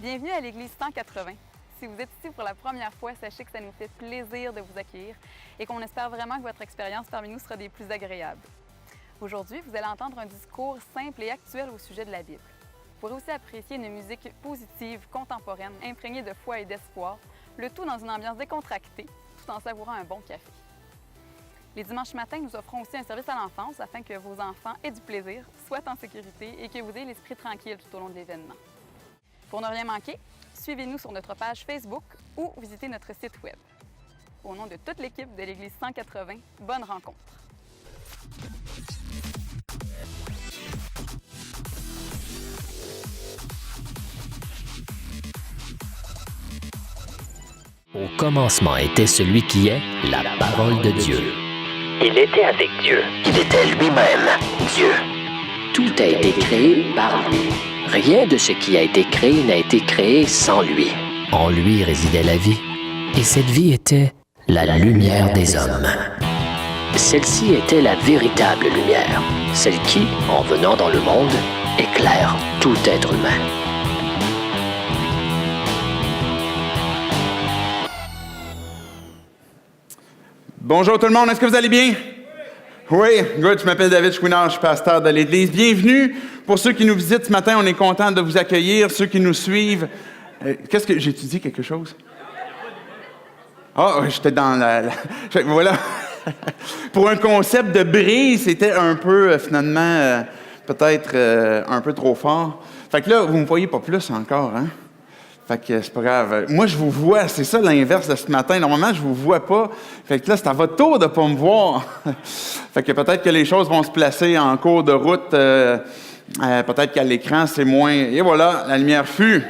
Bienvenue à l'Église 180. Si vous êtes ici pour la première fois, sachez que ça nous fait plaisir de vous accueillir et qu'on espère vraiment que votre expérience parmi nous sera des plus agréables. Aujourd'hui, vous allez entendre un discours simple et actuel au sujet de la Bible. Vous pourrez aussi apprécier une musique positive, contemporaine, imprégnée de foi et d'espoir, le tout dans une ambiance décontractée, tout en savourant un bon café. Les dimanches matins, nous offrons aussi un service à l'enfance afin que vos enfants aient du plaisir, soient en sécurité et que vous ayez l'esprit tranquille tout au long de l'événement. Pour ne rien manquer, suivez-nous sur notre page Facebook ou visitez notre site Web. Au nom de toute l'équipe de l'Église 180, bonne rencontre! Au commencement était celui qui est la parole de Dieu. Il était avec Dieu. Il était lui-même Dieu. Tout a été créé par lui. Rien de ce qui a été créé n'a été créé sans lui. En lui résidait la vie. Et cette vie était la lumière des hommes. Celle-ci était la véritable lumière. Celle qui, en venant dans le monde, éclaire tout être humain. Bonjour tout le monde, est-ce que vous allez bien? Oui, good, je m'appelle David Chouinard, je suis pasteur de l'Église. Bienvenue. Pour ceux qui nous visitent ce matin, on est content de vous accueillir. Ceux qui nous suivent, qu'est-ce que j'ai étudié quelque chose? Ah, j'étais dans voilà. Pour un concept de brise, c'était un peu, finalement, peut-être un peu trop fort. Fait que là, vous ne me voyez pas plus encore, hein? Fait que c'est pas grave. Moi, je vous vois. C'est ça l'inverse de ce matin. Normalement, je vous vois pas. Fait que là, c'est à votre tour de pas me voir. Fait que peut-être que les choses vont se placer en cours de route. Peut-être qu'à l'écran, c'est moins. Et voilà, la lumière fut.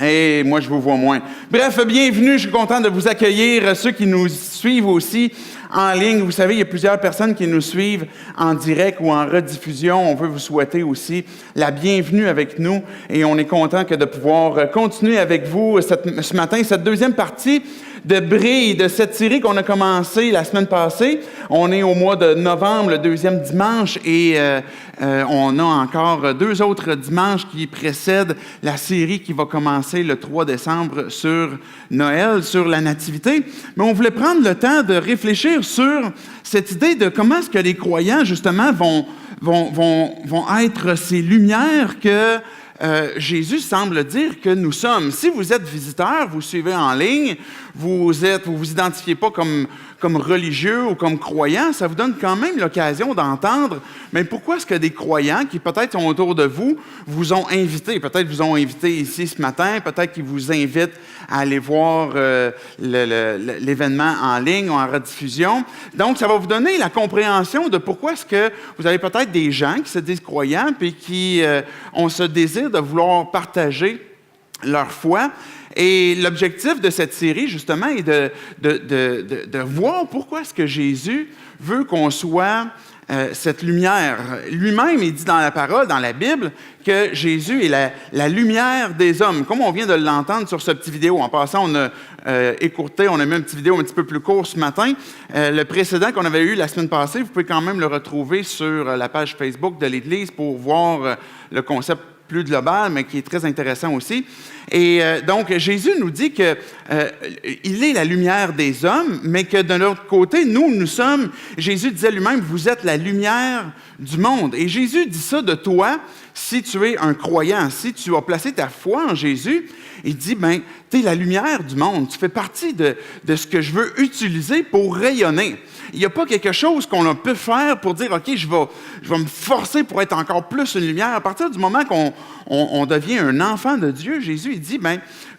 Et moi, je vous vois moins. Bref, bienvenue. Je suis content de vous accueillir. Ceux qui nous suivent aussi en ligne, vous savez, il y a plusieurs personnes qui nous suivent en direct ou en rediffusion. On veut vous souhaiter aussi la bienvenue avec nous et on est content de pouvoir continuer avec vous ce matin, cette deuxième partie de Brille, de cette série qu'on a commencée la semaine passée. On est au mois de novembre, le deuxième dimanche, et on a encore 2 autres dimanches qui précèdent la série qui va commencer le 3 décembre sur Noël, sur la Nativité. Mais on voulait prendre le temps de réfléchir sur cette idée de comment est-ce que les croyants, justement, vont être ces lumières que Jésus semble dire que nous sommes. Si vous êtes visiteur, vous suivez en ligne, vous vous identifiez pas comme religieux ou comme croyant, ça vous donne quand même l'occasion d'entendre, mais pourquoi est-ce que des croyants qui peut-être sont autour de vous ont invité, peut-être vous ont invité ici ce matin, peut-être qu'ils vous invitent à aller voir l'événement en ligne ou en rediffusion. Donc, ça va vous donner la compréhension de pourquoi est-ce que vous avez peut-être des gens qui se disent croyants puis qui ont ce désir de vouloir partager leur foi. Et l'objectif de cette série, justement, est de voir pourquoi est-ce que Jésus veut qu'on soit cette lumière. Lui-même, il dit dans la parole, dans la Bible, que Jésus est la lumière des hommes. Comme on vient de l'entendre sur ce petit vidéo. En passant, on a écourté, on a mis une petite vidéo un petit peu plus courte ce matin. Le précédent qu'on avait eu la semaine passée, vous pouvez quand même le retrouver sur la page Facebook de l'Église pour voir le concept plus global, mais qui est très intéressant aussi. Et donc, Jésus nous dit qu'il est la lumière des hommes, mais que de l'autre côté, nous sommes, Jésus disait lui-même, vous êtes la lumière du monde. Et Jésus dit ça de toi si tu es un croyant, si tu as placé ta foi en Jésus. Il dit, tu es la lumière du monde, tu fais partie de ce que je veux utiliser pour rayonner. Il n'y a pas quelque chose qu'on peut faire pour dire, OK, je vais me forcer pour être encore plus une lumière. À partir du moment qu'on devient un enfant de Dieu, Jésus, il dit,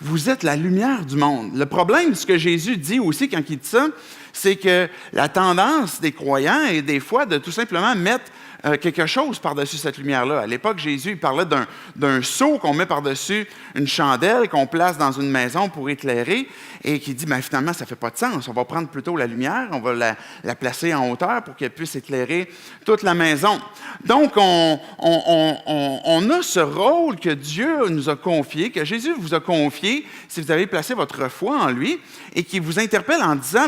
vous êtes la lumière du monde. Le problème, ce que Jésus dit aussi quand il dit ça, c'est que la tendance des croyants est des fois de tout simplement mettre quelque chose par-dessus cette lumière-là. À l'époque, Jésus il parlait d'un seau qu'on met par-dessus une chandelle qu'on place dans une maison pour éclairer et qui dit, finalement, ça ne fait pas de sens. On va prendre plutôt la lumière, on va la placer en hauteur pour qu'elle puisse éclairer toute la maison. Donc, on a ce rôle que Dieu nous a confié, que Jésus vous a confié, si vous avez placé votre foi en lui, et qui vous interpelle en disant,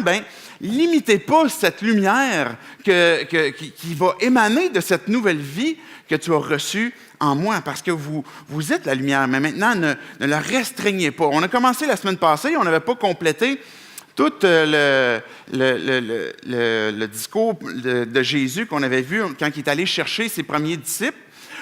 limitez pas cette lumière qui va émaner de cette nouvelle vie que tu as reçue en moi, parce que vous êtes la lumière, mais maintenant, ne la restreignez pas. On a commencé la semaine passée, on n'avait pas complété tout le discours de Jésus qu'on avait vu quand il est allé chercher ses premiers disciples.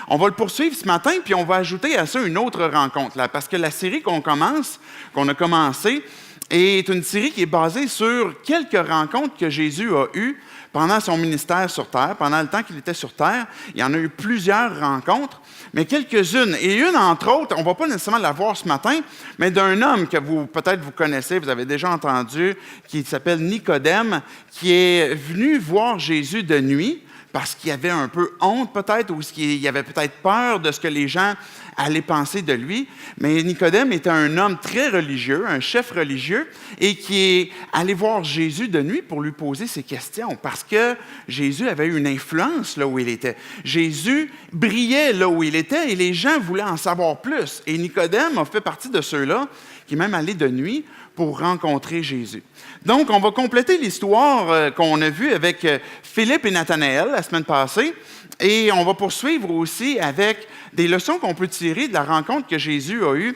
On va le poursuivre ce matin, puis on va ajouter à ça une autre rencontre, là, parce que la série qu'on a commencée, est une série qui est basée sur quelques rencontres que Jésus a eues pendant son ministère sur terre, pendant le temps qu'il était sur terre. Il y en a eu plusieurs rencontres, mais quelques-unes. Et une, entre autres, on ne va pas nécessairement la voir ce matin, mais d'un homme que peut-être vous connaissez, vous avez déjà entendu, qui s'appelle Nicodème, qui est venu voir Jésus de nuit, parce qu'il avait un peu honte peut-être, ou qu'il avait peut-être peur de ce que les gens allaient penser de lui. Mais Nicodème était un homme très religieux, un chef religieux, et qui est allé voir Jésus de nuit pour lui poser ses questions, parce que Jésus avait une influence là où il était. Jésus brillait là où il était, et les gens voulaient en savoir plus. Et Nicodème a fait partie de ceux-là qui est même allé de nuit pour rencontrer Jésus. Donc, on va compléter l'histoire qu'on a vue avec Philippe et Nathanaël la semaine passée, et on va poursuivre aussi avec des leçons qu'on peut tirer de la rencontre que Jésus a eue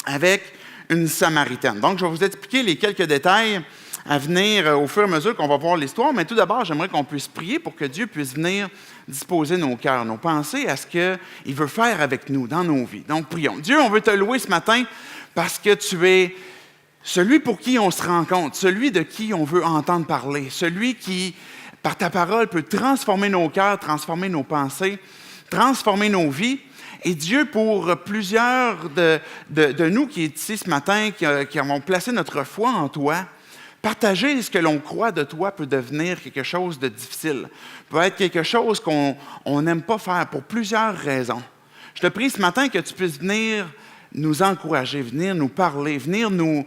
avec une Samaritaine. Donc, je vais vous expliquer les quelques détails à venir au fur et à mesure qu'on va voir l'histoire, mais tout d'abord, j'aimerais qu'on puisse prier pour que Dieu puisse venir disposer nos cœurs, nos pensées à ce qu'il veut faire avec nous dans nos vies. Donc, prions. Dieu, on veut te louer ce matin parce que tu es celui pour qui on se rencontre, celui de qui on veut entendre parler, celui qui, par ta parole, peut transformer nos cœurs, transformer nos pensées, transformer nos vies. Et Dieu, pour plusieurs de nous qui est ici ce matin, qui avons placé notre foi en toi, partager ce que l'on croit de toi peut devenir quelque chose de difficile, peut être quelque chose qu'on n'aime pas faire pour plusieurs raisons. Je te prie ce matin que tu puisses venir nous encourager, venir nous parler, venir nous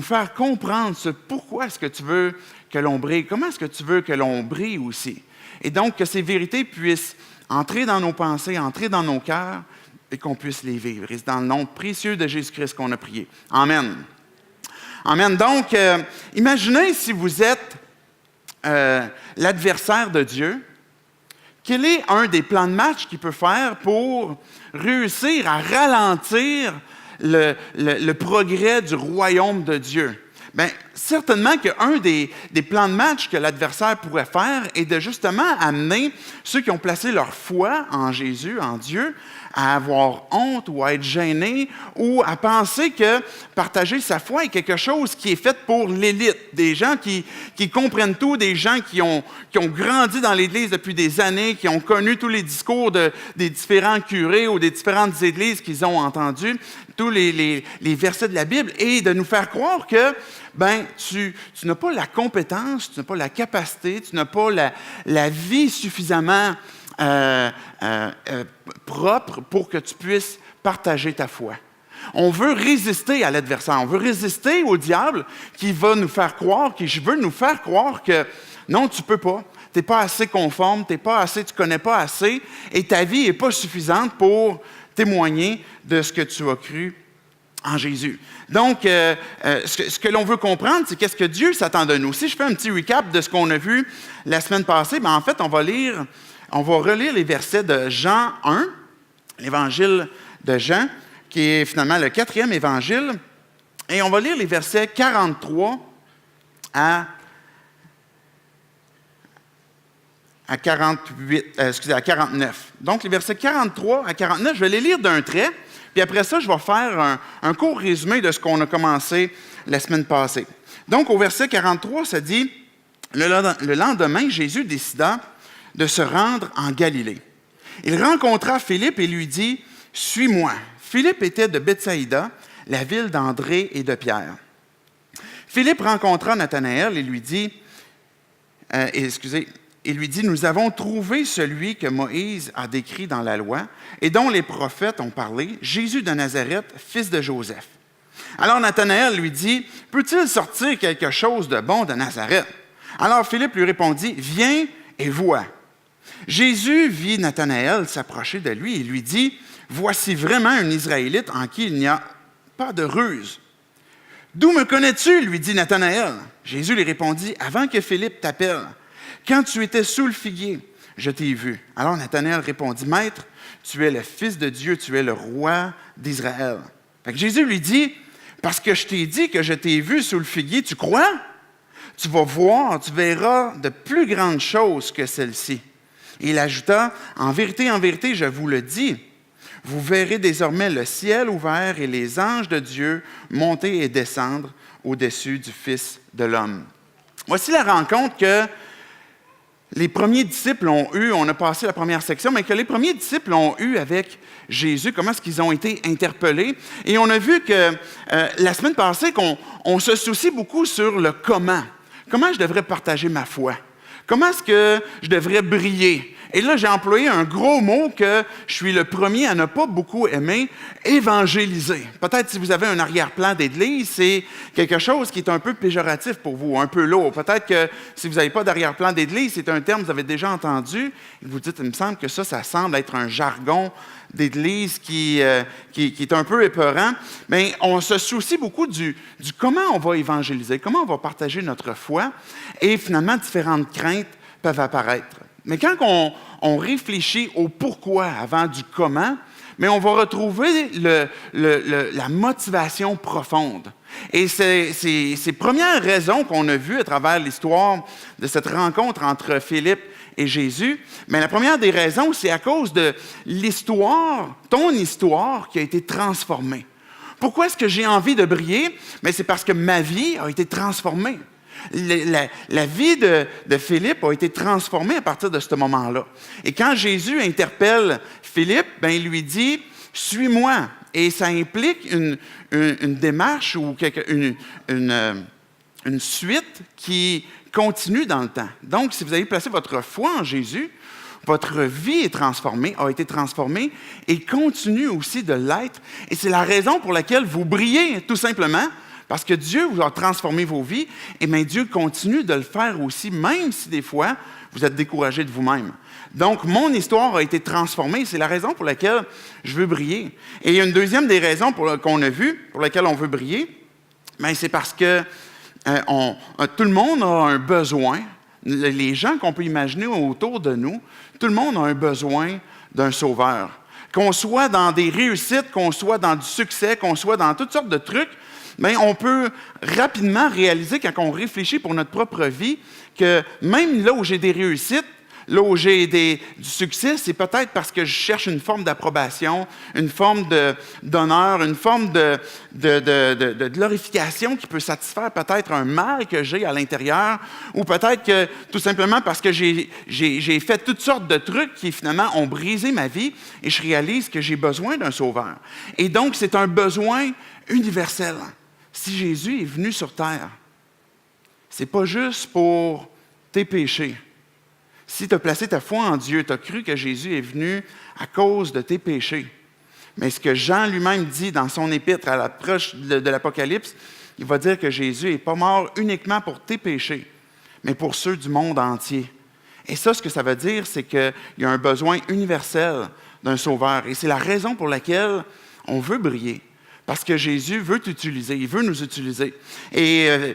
faire comprendre pourquoi est-ce que tu veux que l'on brille, comment est-ce que tu veux que l'on brille aussi. Et donc, que ces vérités puissent entrer dans nos pensées, entrer dans nos cœurs et qu'on puisse les vivre. Et c'est dans le nom précieux de Jésus-Christ qu'on a prié. Amen. Amen. Donc, imaginez si vous êtes l'adversaire de Dieu. Quel est un des plans de match qu'il peut faire pour réussir à ralentir le progrès du royaume de Dieu? Bien, certainement qu'un des plans de match que l'adversaire pourrait faire est de justement amener ceux qui ont placé leur foi en Jésus, en Dieu, à avoir honte ou à être gênés ou à penser que partager sa foi est quelque chose qui est fait pour l'élite, des gens qui comprennent tout, des gens qui ont grandi dans l'Église depuis des années, qui ont connu tous les discours des différents curés ou des différentes églises qu'ils ont entendus, tous les versets de la Bible, et de nous faire croire que tu n'as pas la compétence, tu n'as pas la capacité, tu n'as pas la vie suffisamment propre pour que tu puisses partager ta foi. On veut résister à l'adversaire, on veut résister au diable qui veut nous faire croire que non, tu ne peux pas. Tu n'es pas assez conforme, tu ne connais pas assez et ta vie n'est pas suffisante pour témoigner de ce que tu as cru en Jésus. Donc, ce que l'on veut comprendre, c'est qu'est-ce que Dieu s'attend de nous. Si je fais un petit recap de ce qu'on a vu la semaine passée, en fait, on va relire les versets de Jean 1, l'évangile de Jean, qui est finalement le 4e évangile, et on va lire les versets 43 à 49. Donc, les versets 43 à 49, je vais les lire d'un trait, puis après ça, je vais faire un court résumé de ce qu'on a commencé la semaine passée. Donc, au verset 43, ça dit, « Le lendemain, Jésus décida de se rendre en Galilée. Il rencontra Philippe et lui dit, « Suis-moi. » Philippe était de Bethsaïda, la ville d'André et de Pierre. Philippe rencontra Nathanaël et lui dit, nous avons trouvé celui que Moïse a décrit dans la loi et dont les prophètes ont parlé, Jésus de Nazareth, fils de Joseph. Alors Nathanaël lui dit, peut-il sortir quelque chose de bon de Nazareth? Alors Philippe lui répondit, viens et vois. Jésus vit Nathanaël s'approcher de lui et lui dit, voici vraiment un Israélite en qui il n'y a pas de ruse. D'où me connais-tu? Lui dit Nathanaël. Jésus lui répondit, avant que Philippe t'appelle, quand tu étais sous le figuier, je t'ai vu. » Alors Nathanaël répondit, « Maître, tu es le Fils de Dieu, tu es le roi d'Israël. » Fait que Jésus lui dit, « Parce que je t'ai dit que je t'ai vu sous le figuier, tu crois? Tu vas voir, tu verras de plus grandes choses que celles-ci. » Et il ajouta, « En vérité, je vous le dis, vous verrez désormais le ciel ouvert et les anges de Dieu monter et descendre au-dessus du Fils de l'homme. » Voici la rencontre que les premiers disciples ont eue. On a passé la première section, mais que les premiers disciples ont eue avec Jésus, comment est-ce qu'ils ont été interpellés. Et on a vu que la semaine passée qu'on se soucie beaucoup sur le comment. Comment je devrais partager ma foi? Comment est-ce que je devrais briller? Et là, j'ai employé un gros mot que je suis le premier à ne pas beaucoup aimer, évangéliser. Peut-être si vous avez un arrière-plan d'Église, c'est quelque chose qui est un peu péjoratif pour vous, un peu lourd. Peut-être que si vous n'avez pas d'arrière-plan d'Église, c'est un terme que vous avez déjà entendu, et vous dites, il me semble que ça semble être un jargon d'Église qui est un peu épeurant. Mais on se soucie beaucoup du comment on va évangéliser, comment on va partager notre foi, et finalement, différentes craintes peuvent apparaître. Mais quand on réfléchit au pourquoi avant du comment, mais on va retrouver la motivation profonde. Et ces premières raisons qu'on a vues à travers l'histoire de cette rencontre entre Philippe et Jésus, mais la première des raisons, c'est à cause de l'histoire, ton histoire qui a été transformée. Pourquoi est-ce que j'ai envie de briller? Mais c'est parce que ma vie a été transformée. La vie de Philippe a été transformée à partir de ce moment-là. Et quand Jésus interpelle Philippe, il lui dit « Suis-moi ». Et ça implique une démarche ou une suite qui continue dans le temps. Donc, si vous avez placé votre foi en Jésus, votre vie est transformée, a été transformée et continue aussi de l'être. Et c'est la raison pour laquelle vous brillez, tout simplement. Parce que Dieu vous a transformé vos vies, et bien Dieu continue de le faire aussi, même si des fois, vous êtes découragé de vous-même. Donc, mon histoire a été transformée, c'est la raison pour laquelle je veux briller. Et il y a une deuxième des raisons qu'on a vues, pour laquelle on veut briller, c'est parce que tout le monde a un besoin, les gens qu'on peut imaginer autour de nous, tout le monde a un besoin d'un sauveur. Qu'on soit dans des réussites, qu'on soit dans du succès, qu'on soit dans toutes sortes de trucs, on peut rapidement réaliser, quand on réfléchit pour notre propre vie, que même là où j'ai des réussites, là où j'ai du succès, c'est peut-être parce que je cherche une forme d'approbation, une forme d'honneur, une forme de glorification qui peut satisfaire peut-être un mal que j'ai à l'intérieur, ou peut-être que tout simplement parce que j'ai fait toutes sortes de trucs qui finalement ont brisé ma vie et je réalise que j'ai besoin d'un sauveur. Et donc, c'est un besoin universel. Si Jésus est venu sur terre, c'est pas juste pour tes péchés. Si tu as placé ta foi en Dieu, tu as cru que Jésus est venu à cause de tes péchés. Mais ce que Jean lui-même dit dans son épître à l'approche de l'Apocalypse, il va dire que Jésus n'est pas mort uniquement pour tes péchés, mais pour ceux du monde entier. Et ça, ce que ça veut dire, c'est qu'il y a un besoin universel d'un sauveur. Et c'est la raison pour laquelle on veut briller. Parce que Jésus veut t'utiliser, il veut nous utiliser. Et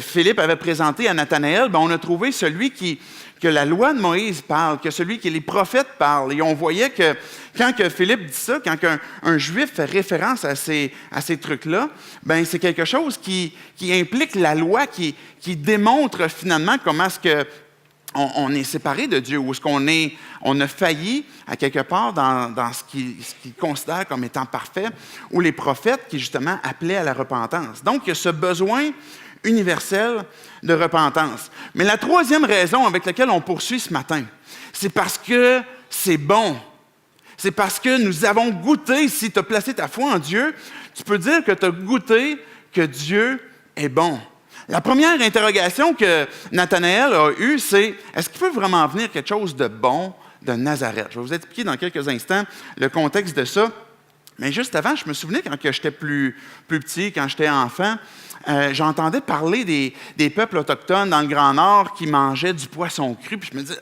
Philippe avait présenté à Nathanaël, on a trouvé celui que la loi de Moïse parle, que celui que les prophètes parlent. Et on voyait que quand que Philippe dit ça, quand un Juif fait référence à ces trucs-là, c'est quelque chose qui implique la loi, qui démontre finalement comment est-ce que on est séparé de Dieu, ou est-ce on a failli à quelque part dans ce qu'il considère comme étant parfait, ou les prophètes qui justement appelaient à la repentance. Donc, il y a ce besoin universel de repentance. Mais la troisième raison avec laquelle on poursuit ce matin, c'est parce que c'est bon. C'est parce que nous avons goûté, si tu as placé ta foi en Dieu, tu peux dire que tu as goûté que Dieu est bon. La première interrogation que Nathanaël a eue, c'est « Est-ce qu'il peut vraiment venir quelque chose de bon de Nazareth? » Je vais vous expliquer dans quelques instants le contexte de ça. Mais juste avant, je me souvenais quand j'étais plus petit, quand j'étais enfant, j'entendais parler des peuples autochtones dans le Grand Nord qui mangeaient du poisson cru. Puis je me disais,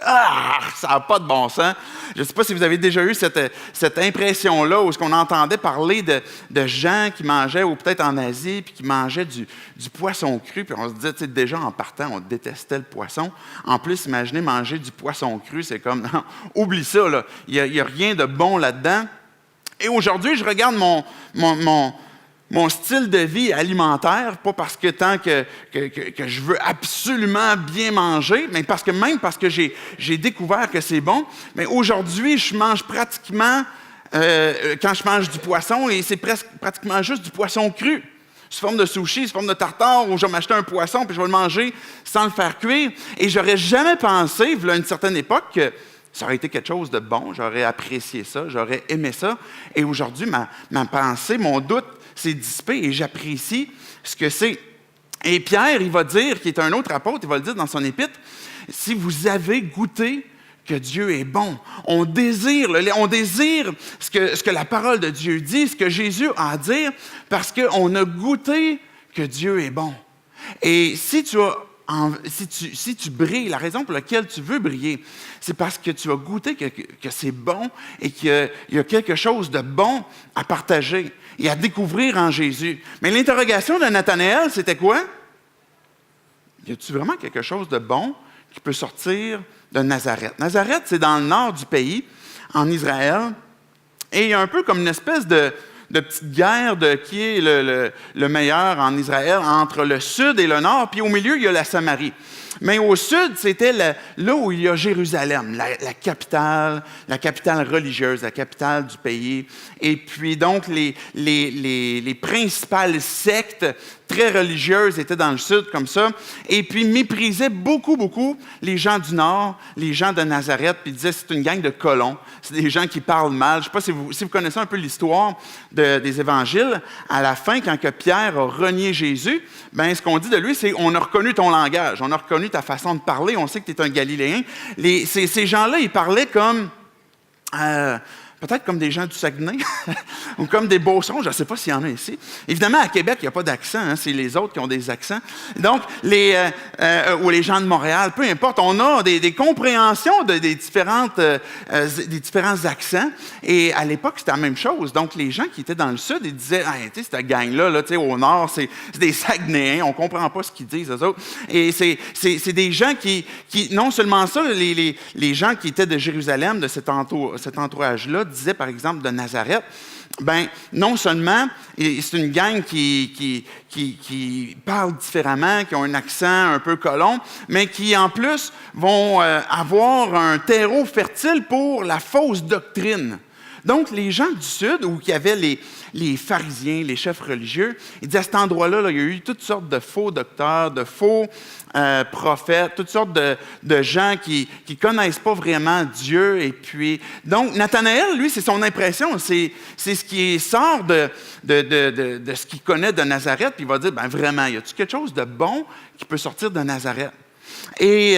ça n'a pas de bon sens. Je ne sais pas si vous avez déjà eu cette impression-là où on entendait parler de gens qui mangeaient, ou peut-être en Asie, puis qui mangeaient du poisson cru. Puis on se disait, déjà en partant, on détestait le poisson. En plus, imaginez manger du poisson cru, c'est comme, non, oublie ça, là. Il n'y a rien de bon là-dedans. Et aujourd'hui, je regarde mon style de vie alimentaire, pas parce que tant que je veux absolument bien manger, mais parce que j'ai découvert que c'est bon. Mais aujourd'hui, je mange pratiquement, quand je mange du poisson, et c'est pratiquement juste du poisson cru, sous forme de sushi, sous forme de tartare, où je vais m'acheter un poisson puis je vais le manger sans le faire cuire. Et j'aurais jamais pensé, à une certaine époque, que ça aurait été quelque chose de bon, j'aurais apprécié ça, j'aurais aimé ça. Et aujourd'hui, ma pensée, mon doute s'est dissipé et j'apprécie ce que c'est. Et Pierre, il va dire, qui est un autre apôtre, il va le dire dans son épître, « Si vous avez goûté que Dieu est bon. » On désire ce que la parole de Dieu dit, ce que Jésus a à dire, parce qu'on a goûté que Dieu est bon. Et si tu brilles, la raison pour laquelle tu veux briller, c'est parce que tu as goûté que c'est bon et qu'il y a quelque chose de bon à partager et à découvrir en Jésus. Mais l'interrogation de Nathanaël, c'était quoi? Y a-t-il vraiment quelque chose de bon qui peut sortir de Nazareth? Nazareth, c'est dans le nord du pays, en Israël, et il y a un peu comme une espèce de petite guerre de qui est le meilleur en Israël entre le sud et le nord, puis au milieu, il y a la Samarie. Mais au sud, c'était là où il y a Jérusalem, la capitale religieuse, la capitale du pays. Et puis donc, les principales sectes très religieuses étaient dans le sud, comme ça, et puis méprisaient beaucoup, beaucoup les gens du nord, les gens de Nazareth, puis disaient c'est une gang de colons, c'est des gens qui parlent mal. Je ne sais pas si vous connaissez un peu l'histoire des évangiles. À la fin, quand que Pierre a renié Jésus, ben ce qu'on dit de lui, c'est on a reconnu ton langage, on a reconnu ta façon de parler, on sait que tu es un Galiléen. Ces gens-là, ils parlaient comme... peut-être comme des gens du Saguenay ou comme des Beaucerons, je ne sais pas s'il y en a ici. Évidemment, à Québec, il n'y a pas d'accent, hein, c'est les autres qui ont des accents. Donc, ou les gens de Montréal, peu importe, on a des compréhensions des différents accents. Et à l'époque, c'était la même chose. Donc, les gens qui étaient dans le sud, ils disaient, tu sais, cette gang-là, au nord, c'est des Saguenayens, on ne comprend pas ce qu'ils disent, eux autres. Et c'est des gens qui, non seulement ça, les gens qui étaient de Jérusalem, de cet entourage-là, disait par exemple de Nazareth, ben non seulement c'est une gang qui parle différemment, qui ont un accent un peu colon, mais qui en plus vont avoir un terreau fertile pour la fausse doctrine. Donc, les gens du Sud, où il y avait les pharisiens, les chefs religieux, ils disaient à cet endroit-là, il y a eu toutes sortes de faux docteurs, de faux prophètes, toutes sortes de gens qui ne connaissent pas vraiment Dieu. Et puis, donc, Nathanaël, lui, c'est son impression, c'est ce qui sort de ce qu'il connaît de Nazareth, puis il va dire, ben vraiment, y a-t-il quelque chose de bon qui peut sortir de Nazareth? Et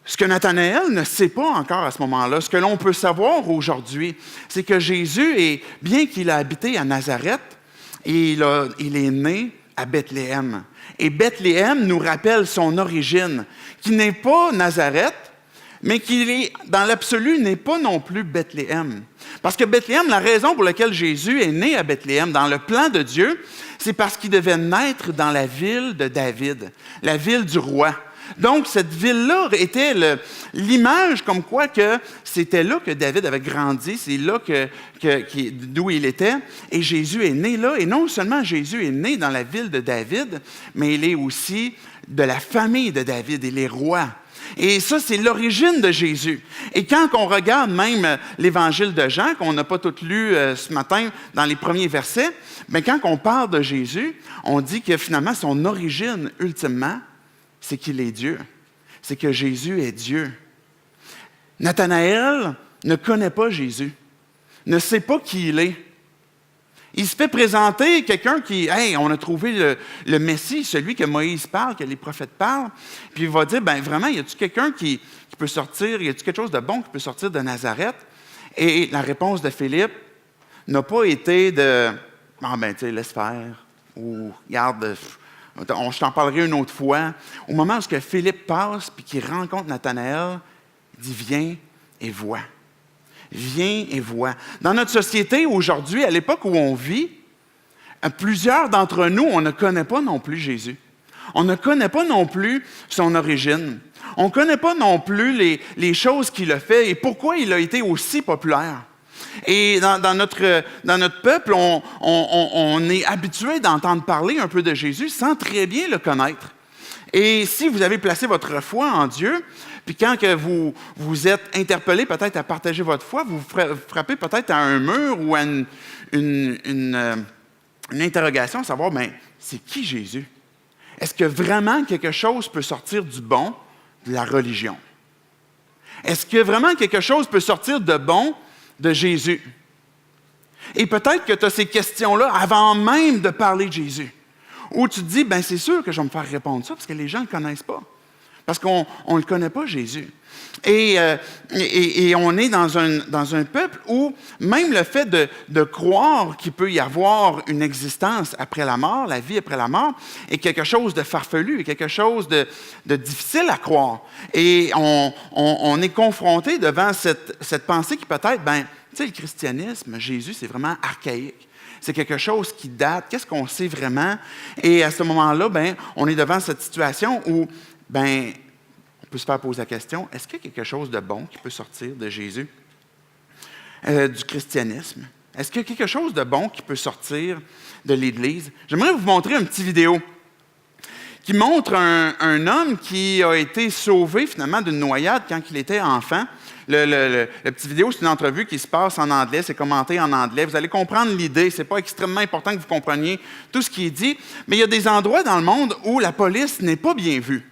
ce que Nathanaël ne sait pas encore à ce moment-là, ce que l'on peut savoir aujourd'hui, c'est que Jésus, bien qu'il a habité à Nazareth, il est né à Bethléem. Et Bethléem nous rappelle son origine, qui n'est pas Nazareth, mais qui, dans l'absolu, n'est pas non plus Bethléem. Parce que Bethléem, la raison pour laquelle Jésus est né à Bethléem, dans le plan de Dieu, c'est parce qu'il devait naître dans la ville de David, la ville du roi. Donc, cette ville-là était l'image comme quoi que c'était là que David avait grandi, c'est là d'où il était, et Jésus est né là. Et non seulement Jésus est né dans la ville de David, mais il est aussi de la famille de David, il est roi. Et ça, c'est l'origine de Jésus. Et quand on regarde même l'Évangile de Jean, qu'on n'a pas tout lu ce matin dans les premiers versets, bien, quand on parle de Jésus, on dit que finalement, son origine, ultimement, c'est qu'il est Dieu. C'est que Jésus est Dieu. Nathanaël ne connaît pas Jésus, ne sait pas qui il est. Il se fait présenter quelqu'un qui, hey, on a trouvé le Messie, celui que Moïse parle, que les prophètes parlent. Puis il va dire, ben vraiment, y a-t-il quelqu'un qui peut sortir, y a-t-il quelque chose de bon qui peut sortir de Nazareth? Et la réponse de Philippe, n'a pas été de « Ah ben, tu sais, laisse faire » ou « Regarde, je t'en parlerai une autre fois ». Au moment où Philippe passe puis qu'il rencontre Nathanaël, il dit « Viens et vois ». Viens et vois. Dans notre société aujourd'hui, à l'époque où on vit, plusieurs d'entre nous, on ne connaît pas non plus Jésus. On ne connaît pas non plus son origine. On ne connaît pas non plus les choses qu'il a fait et pourquoi il a été aussi populaire. Et dans notre peuple, on est habitué d'entendre parler un peu de Jésus sans très bien le connaître. Et si vous avez placé votre foi en Dieu, puis quand que vous êtes interpellé peut-être à partager votre foi, vous frappez peut-être à un mur ou à une interrogation, à savoir, bien, c'est qui Jésus? Est-ce que vraiment quelque chose peut sortir du bon de la religion? Est-ce que vraiment quelque chose peut sortir de bon de Jésus? Et peut-être que tu as ces questions-là avant même de parler de Jésus. Où tu te dis, bien, c'est sûr que je vais me faire répondre ça parce que les gens ne le connaissent pas. Parce qu'on ne le connaît pas, Jésus. Et on est dans un peuple où même le fait de croire qu'il peut y avoir une existence après la mort, la vie après la mort, est quelque chose de farfelu, est quelque chose de difficile à croire. Et on est confronté devant cette pensée qui peut-être, bien, tu sais, le christianisme, Jésus, c'est vraiment archaïque. C'est quelque chose qui date. Qu'est-ce qu'on sait vraiment? Et à ce moment-là, bien, on est devant cette situation où, bien, on peut se faire poser la question, est-ce qu'il y a quelque chose de bon qui peut sortir de Jésus, du christianisme? Est-ce qu'il y a quelque chose de bon qui peut sortir de l'Église? J'aimerais vous montrer une petite vidéo qui montre un homme qui a été sauvé finalement d'une noyade quand il était enfant. Le petit vidéo, c'est une entrevue qui se passe en anglais, c'est commenté en anglais. Vous allez comprendre l'idée, ce n'est pas extrêmement important que vous compreniez tout ce qui est dit, mais il y a des endroits dans le monde où la police n'est pas bien vue.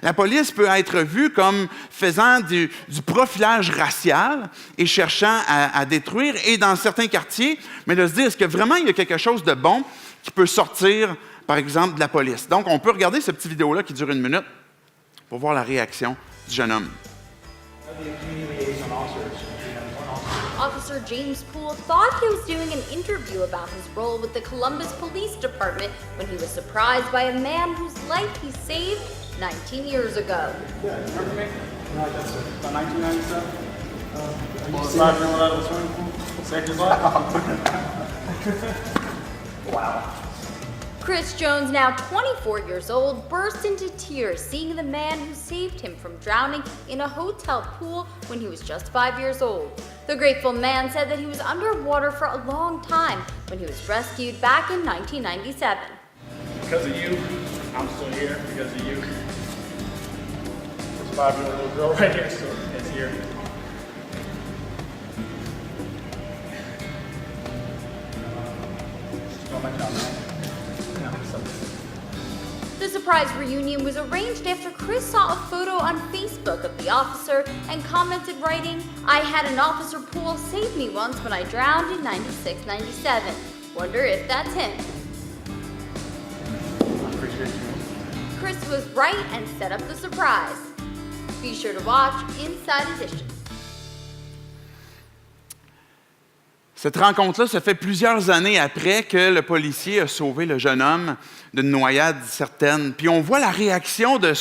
La police peut être vue comme faisant du profilage racial et cherchant à détruire, et dans certains quartiers, mais de se dire, est-ce que vraiment il y a quelque chose de bon qui peut sortir, par exemple, de la police? Donc, on peut regarder ce petit vidéo-là qui dure 1 minute pour voir la réaction du jeune homme. Officer James Poole thought he was doing an interview about his role with the Columbus Police Department when he was surprised by a man whose life he saved 19 years ago. Yeah, you remember me? No, that's about 1997. Well, out of the swimming pool. Saved his life. Wow. Chris Jones, now 24 years old, burst into tears seeing the man who saved him from drowning in a hotel pool when he was just 5 years old. The grateful man said that he was underwater for a long time when he was rescued back in 1997. Because of you, I'm still here. Because of you. This 5-year-old little girl right here still is here. She's doing my job, man. The surprise reunion was arranged after Chris saw a photo on Facebook of the officer and commented, writing, "I had an officer Poole save me once when I drowned in 96-97. Wonder if that's him." I appreciate you. Chris was right and set up the surprise. Be sure to watch Inside Edition. Cette rencontre-là se fait plusieurs années après que le policier a sauvé le jeune homme d'une noyade certaine. Puis on voit la réaction de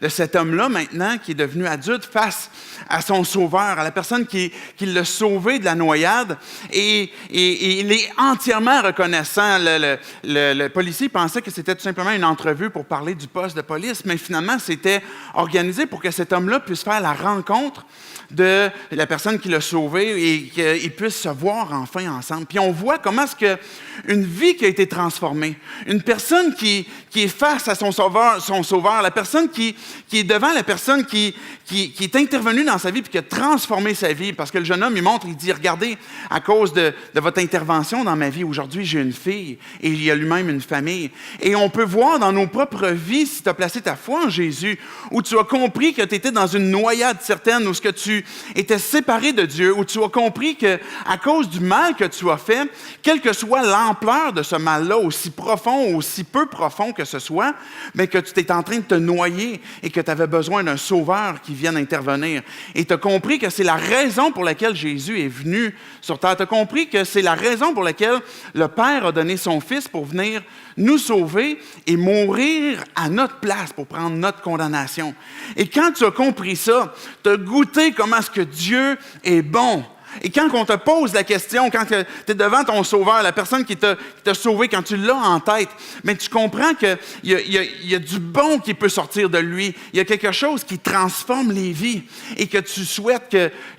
cet homme-là maintenant, qui est devenu adulte, face à son sauveur, à la personne qui l'a sauvé de la noyade. Et il est entièrement reconnaissant. Le policier pensait que c'était tout simplement une entrevue pour parler du poste de police, mais finalement, c'était organisé pour que cet homme-là puisse faire la rencontre de la personne qui l'a sauvé et qu'ils puissent se voir enfin ensemble. Puis on voit comment est-ce qu'une vie qui a été transformée, une personne qui est face à son sauveur, la personne qui est devant la personne qui est intervenue dans sa vie puis qui a transformé sa vie. Parce que le jeune homme, il montre, il dit, regardez, à cause de votre intervention dans ma vie, aujourd'hui, j'ai une fille et il y a lui-même une famille. Et on peut voir dans nos propres vies, si tu as placé ta foi en Jésus, où tu as compris que tu étais dans une noyade certaine, où ce que tu étais séparé de Dieu, où tu as compris qu'à cause du du mal que tu as fait, quelle que soit l'ampleur de ce mal-là, aussi profond ou aussi peu profond que ce soit, mais que tu étais en train de te noyer et que tu avais besoin d'un sauveur qui vienne intervenir. Et tu as compris que c'est la raison pour laquelle Jésus est venu sur terre. Tu as compris que c'est la raison pour laquelle le Père a donné son Fils pour venir nous sauver et mourir à notre place pour prendre notre condamnation. Et quand tu as compris ça, tu as goûté comment est-ce que Dieu est bon. Et quand on te pose la question, quand tu es devant ton sauveur, la personne qui t'a sauvé, quand tu l'as en tête, mais tu comprends qu'il y a du bon qui peut sortir de lui. Il y a quelque chose qui transforme les vies et que tu souhaites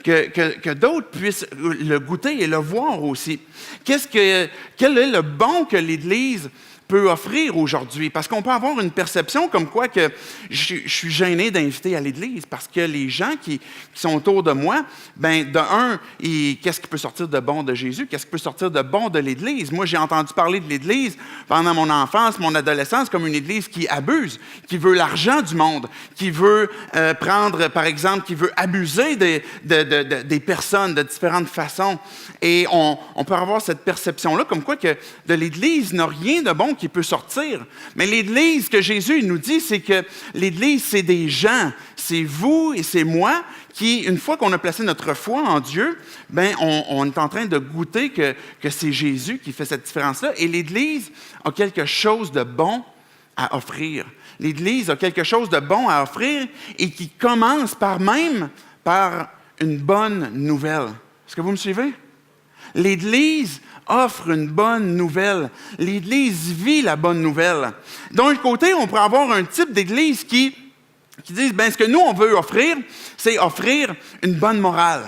que d'autres puissent le goûter et le voir aussi. Quel est le bon que l'Église peut offrir aujourd'hui? Parce qu'on peut avoir une perception comme quoi que je suis gêné d'inviter à l'Église parce que les gens qui sont autour de moi, bien, de un, qu'est-ce qui peut sortir de bon de Jésus? Qu'est-ce qui peut sortir de bon de l'Église? Moi, j'ai entendu parler de l'Église pendant mon enfance, mon adolescence, comme une Église qui abuse, qui veut l'argent du monde, qui veut prendre, par exemple, qui veut abuser des personnes de différentes façons. Et on peut avoir cette perception-là, comme quoi que de l'Église n'a rien de bon qui peut sortir. Mais l'Église, que Jésus nous dit, c'est que l'Église, c'est des gens. C'est vous et c'est moi qui, une fois qu'on a placé notre foi en Dieu, ben on est en train de goûter que c'est Jésus qui fait cette différence-là. Et l'Église a quelque chose de bon à offrir. L'Église a quelque chose de bon à offrir et qui commence par une bonne nouvelle. Est-ce que vous me suivez? L'Église offre une bonne nouvelle. L'Église vit la bonne nouvelle. D'un côté, on pourrait avoir un type d'Église qui dit, bien, ce que nous, on veut offrir, c'est offrir une bonne morale.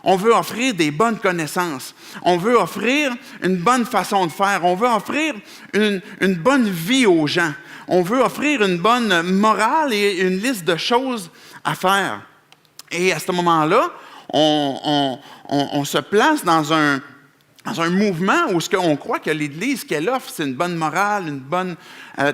On veut offrir des bonnes connaissances. On veut offrir une bonne façon de faire. On veut offrir une bonne vie aux gens. On veut offrir une bonne morale et une liste de choses à faire. Et à ce moment-là, on se place dans un mouvement où on croit que l'Église qu'elle offre, c'est une bonne morale,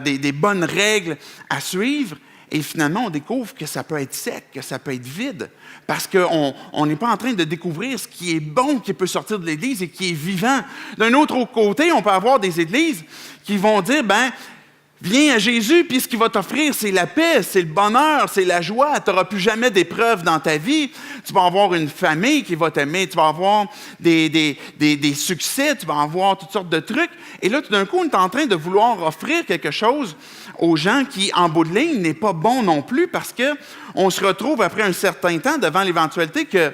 des bonnes règles à suivre. Et finalement, on découvre que ça peut être sec, que ça peut être vide, parce qu'on n'est pas en train de découvrir ce qui est bon, qui peut sortir de l'Église et qui est vivant. D'un autre côté, on peut avoir des églises qui vont dire, ben, viens à Jésus, puis ce qu'il va t'offrir, c'est la paix, c'est le bonheur, c'est la joie. Tu n'auras plus jamais d'épreuves dans ta vie. Tu vas avoir une famille qui va t'aimer. Tu vas avoir des succès. Tu vas avoir toutes sortes de trucs. Et là, tout d'un coup, on est en train de vouloir offrir quelque chose aux gens qui, en bout de ligne, n'est pas bon non plus parce qu'on se retrouve après un certain temps devant l'éventualité que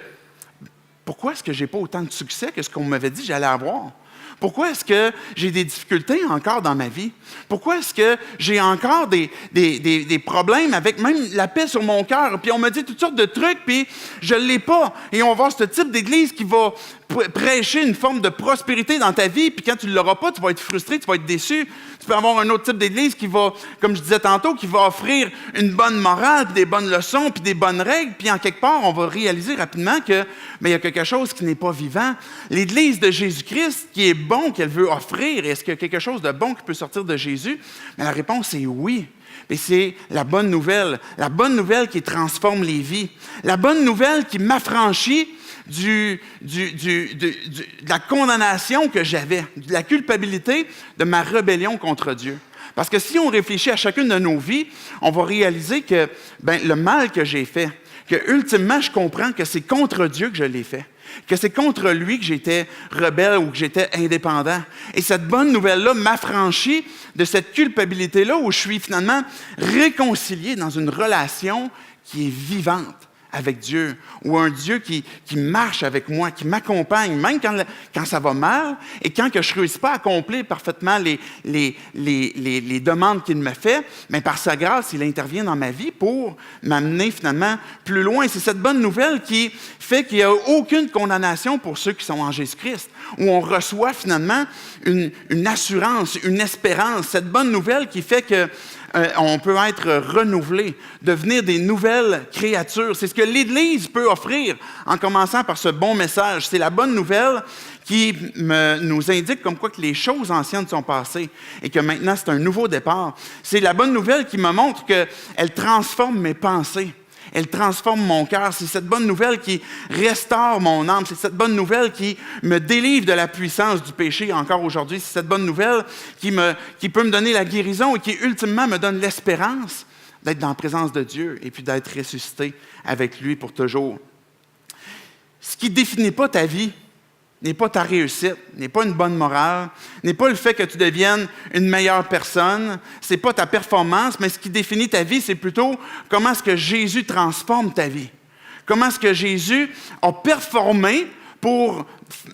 pourquoi est-ce que je n'ai pas autant de succès que ce qu'on m'avait dit que j'allais avoir? Pourquoi est-ce que j'ai des difficultés encore dans ma vie? Pourquoi est-ce que j'ai encore des problèmes avec même la paix sur mon cœur? Puis on me dit toutes sortes de trucs, puis je ne l'ai pas. Et on va voir ce type d'église qui va prêcher une forme de prospérité dans ta vie, puis quand tu ne l'auras pas, tu vas être frustré, tu vas être déçu. Tu peux avoir un autre type d'église qui va, comme je disais tantôt, qui va offrir une bonne morale, puis des bonnes leçons, puis des bonnes règles, puis en quelque part, on va réaliser rapidement que il y a quelque chose qui n'est pas vivant. L'église de Jésus-Christ, qui est bon, qu'elle veut offrir, est-ce qu'il y a quelque chose de bon qui peut sortir de Jésus? Mais la réponse est oui. Et c'est la bonne nouvelle qui transforme les vies, la bonne nouvelle qui m'affranchit de la condamnation que j'avais, de la culpabilité de ma rébellion contre Dieu. Parce que si on réfléchit à chacune de nos vies, on va réaliser que le mal que j'ai fait, que ultimement je comprends que c'est contre Dieu que je l'ai fait, que c'est contre lui que j'étais rebelle ou que j'étais indépendant. Et cette bonne nouvelle-là m'affranchit de cette culpabilité-là où je suis finalement réconcilié dans une relation qui est vivante avec Dieu, ou un Dieu qui marche avec moi, qui m'accompagne, même quand ça va mal, et quand que je ne réussis pas à accomplir parfaitement les demandes qu'il me fait, mais par sa grâce, il intervient dans ma vie pour m'amener finalement plus loin. C'est cette bonne nouvelle qui fait qu'il n'y a aucune condamnation pour ceux qui sont en Jésus-Christ, où on reçoit finalement une assurance, une espérance, cette bonne nouvelle qui fait que on peut être renouvelé, devenir des nouvelles créatures. C'est ce que l'Église peut offrir en commençant par ce bon message. C'est la bonne nouvelle qui nous indique comme quoi que les choses anciennes sont passées et que maintenant c'est un nouveau départ. C'est la bonne nouvelle qui me montre qu'elle transforme mes pensées elle transforme mon cœur. C'est cette bonne nouvelle qui restaure mon âme. C'est cette bonne nouvelle qui me délivre de la puissance du péché encore aujourd'hui. C'est cette bonne nouvelle qui peut me donner la guérison et qui, ultimement, me donne l'espérance d'être dans la présence de Dieu et puis d'être ressuscité avec lui pour toujours. Ce qui ne définit pas ta vie n'est pas ta réussite, n'est pas une bonne morale, n'est pas le fait que tu deviennes une meilleure personne, ce n'est pas ta performance, mais ce qui définit ta vie, c'est plutôt comment est-ce que Jésus transforme ta vie. Comment est-ce que Jésus a performé pour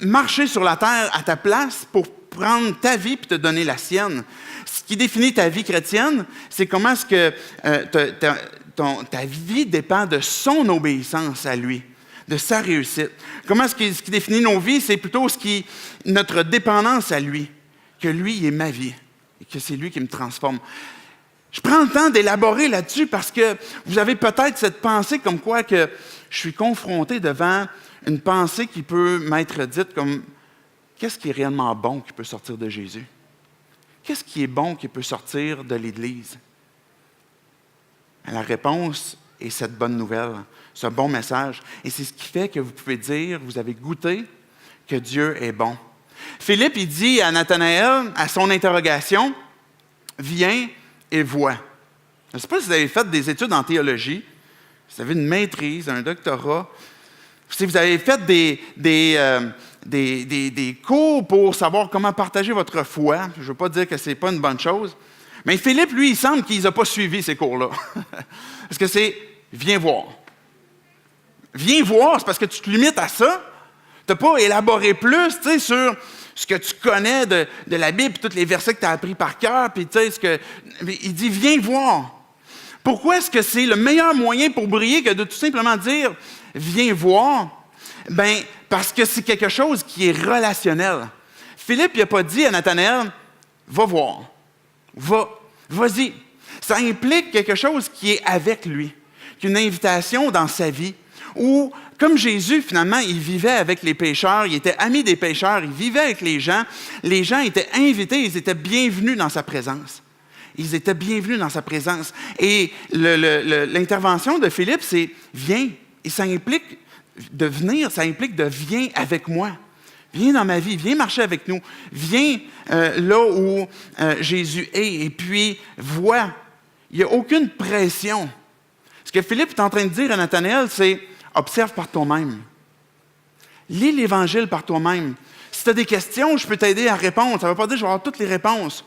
marcher sur la terre à ta place, pour prendre ta vie et te donner la sienne. Ce qui définit ta vie chrétienne, c'est comment est-ce que ta vie dépend de son obéissance à lui, de sa réussite. Comment est-ce que ce qui définit nos vies, c'est plutôt notre dépendance à lui, que lui, il est ma vie et que c'est lui qui me transforme. Je prends le temps d'élaborer là-dessus parce que vous avez peut-être cette pensée comme quoi que je suis confronté devant une pensée qui peut m'être dite comme qu'est-ce qui est réellement bon qui peut sortir de Jésus? Qu'est-ce qui est bon qui peut sortir de l'Église? La réponse est cette bonne nouvelle, ce bon message. Et c'est ce qui fait que vous pouvez dire, vous avez goûté que Dieu est bon. Philippe, il dit à Nathanaël, à son interrogation, « Viens et vois. » Je ne sais pas si vous avez fait des études en théologie, si vous avez une maîtrise, un doctorat, si vous avez fait des cours pour savoir comment partager votre foi. Je ne veux pas dire que ce n'est pas une bonne chose. Mais Philippe, lui, il semble qu'il n'a pas suivi ces cours-là. Parce que c'est « viens voir ». Viens voir, c'est parce que tu te limites à ça. Tu n'as pas élaboré plus sur ce que tu connais de la Bible, puis tous les versets que tu as appris par cœur. Puis il dit « viens voir ». Pourquoi est-ce que c'est le meilleur moyen pour briller que de tout simplement dire « viens voir ». Bien, parce que c'est quelque chose qui est relationnel. Philippe n'a pas dit à Nathanaël, va voir, vas-y. Ça implique quelque chose qui est avec lui, qui est une invitation dans sa vie, où, comme Jésus, finalement, il vivait avec les pécheurs, il était ami des pécheurs, il vivait avec les gens étaient invités, ils étaient bienvenus dans sa présence. Ils étaient bienvenus dans sa présence. Et l'intervention de Philippe, c'est « viens ». Et ça implique de venir, ça implique de « viens avec moi ». Viens dans ma vie, viens marcher avec nous. Viens là où Jésus est et puis vois. Il n'y a aucune pression. Ce que Philippe est en train de dire à Nathanaël, c'est « observe par toi-même ». Lis l'Évangile par toi-même. Si tu as des questions, je peux t'aider à répondre. Ça ne veut pas dire que je vais avoir toutes les réponses.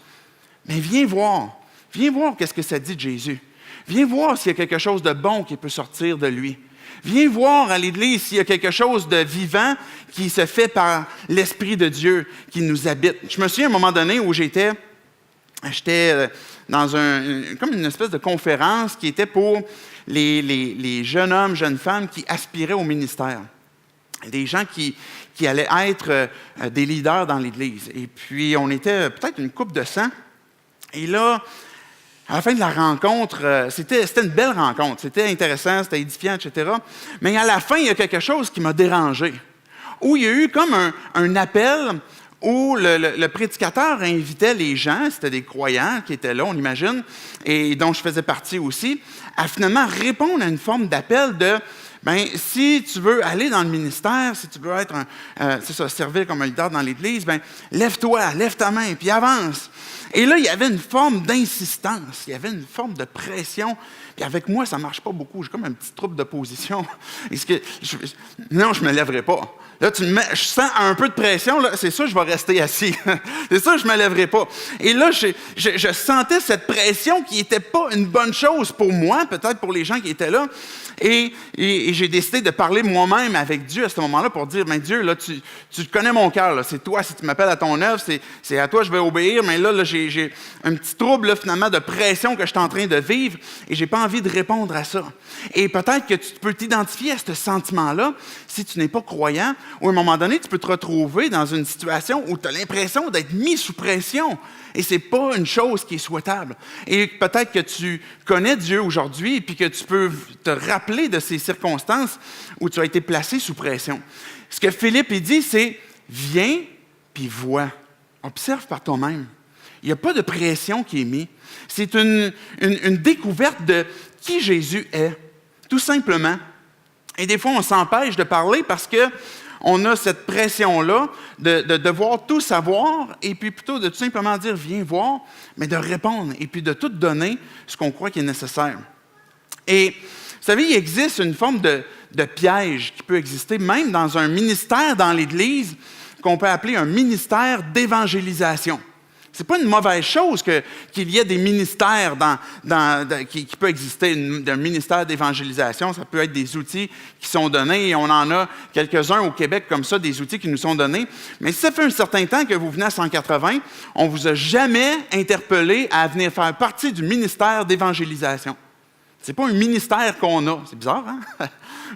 Mais viens voir. Viens voir qu'est-ce que ça dit de Jésus. Viens voir s'il y a quelque chose de bon qui peut sortir de lui. Viens voir à l'Église s'il y a quelque chose de vivant qui se fait par l'Esprit de Dieu qui nous habite. Je me souviens à un moment donné où j'étais dans comme une espèce de conférence qui était pour les jeunes hommes, jeunes femmes qui aspiraient au ministère. Des gens qui allaient être des leaders dans l'Église. Et puis, on était peut-être une couple de 100. Et là, à la fin de la rencontre, c'était une belle rencontre. C'était intéressant, c'était édifiant, etc. Mais à la fin, il y a quelque chose qui m'a dérangé. Où il y a eu comme un appel où le prédicateur invitait les gens, c'était des croyants qui étaient là, on imagine, et dont je faisais partie aussi, à finalement répondre à une forme d'appel de bien, si tu veux aller dans le ministère, si tu veux être servir comme un leader dans l'Église, bien, lève-toi, lève ta main, puis avance. Et là, il y avait une forme d'insistance, il y avait une forme de pression. Puis avec moi, ça ne marche pas beaucoup. J'ai comme un petit trouble d'opposition. Non, je ne me lèverai pas. Là, je sens un peu de pression, là, c'est sûr, je vais rester assis. C'est sûr, je ne me lèverai pas. Et là, je sentais cette pression qui n'était pas une bonne chose pour moi, peut-être pour les gens qui étaient là. Et j'ai décidé de parler moi-même avec Dieu à ce moment-là pour dire, bien Dieu, là, tu connais mon cœur, là, c'est toi, si tu m'appelles à ton œuvre, c'est à toi que je vais obéir, mais là j'ai un petit trouble là, finalement de pression que je suis en train de vivre et je n'ai pas envie de répondre à ça. Et peut-être que tu peux t'identifier à ce sentiment-là si tu n'es pas croyant, ou à un moment donné, tu peux te retrouver dans une situation où tu as l'impression d'être mis sous pression. Et ce n'est pas une chose qui est souhaitable. Et peut-être que tu connais Dieu aujourd'hui et puis que tu peux te rappeler de ces circonstances où tu as été placé sous pression. Ce que Philippe il dit, c'est « viens puis vois. Observe par toi-même. » Il n'y a pas de pression qui est mise. C'est une découverte de qui Jésus est. tout simplement. Et des fois, on s'empêche de parler parce qu'on a cette pression-là de devoir tout savoir et puis plutôt de tout simplement dire « viens voir », mais de répondre et puis de tout donner ce qu'on croit qui est nécessaire. Et vous savez, il existe une forme de piège qui peut exister même dans un ministère dans l'Église qu'on peut appeler un ministère d'évangélisation. Ce n'est pas une mauvaise chose qu'il y ait des ministères qui peut exister, un ministère d'évangélisation. Ça peut être des outils qui sont donnés, et on en a quelques-uns au Québec comme ça, des outils qui nous sont donnés. Mais si ça fait un certain temps que vous venez à 180, on ne vous a jamais interpellé à venir faire partie du ministère d'évangélisation. Ce n'est pas un ministère qu'on a. C'est bizarre, hein?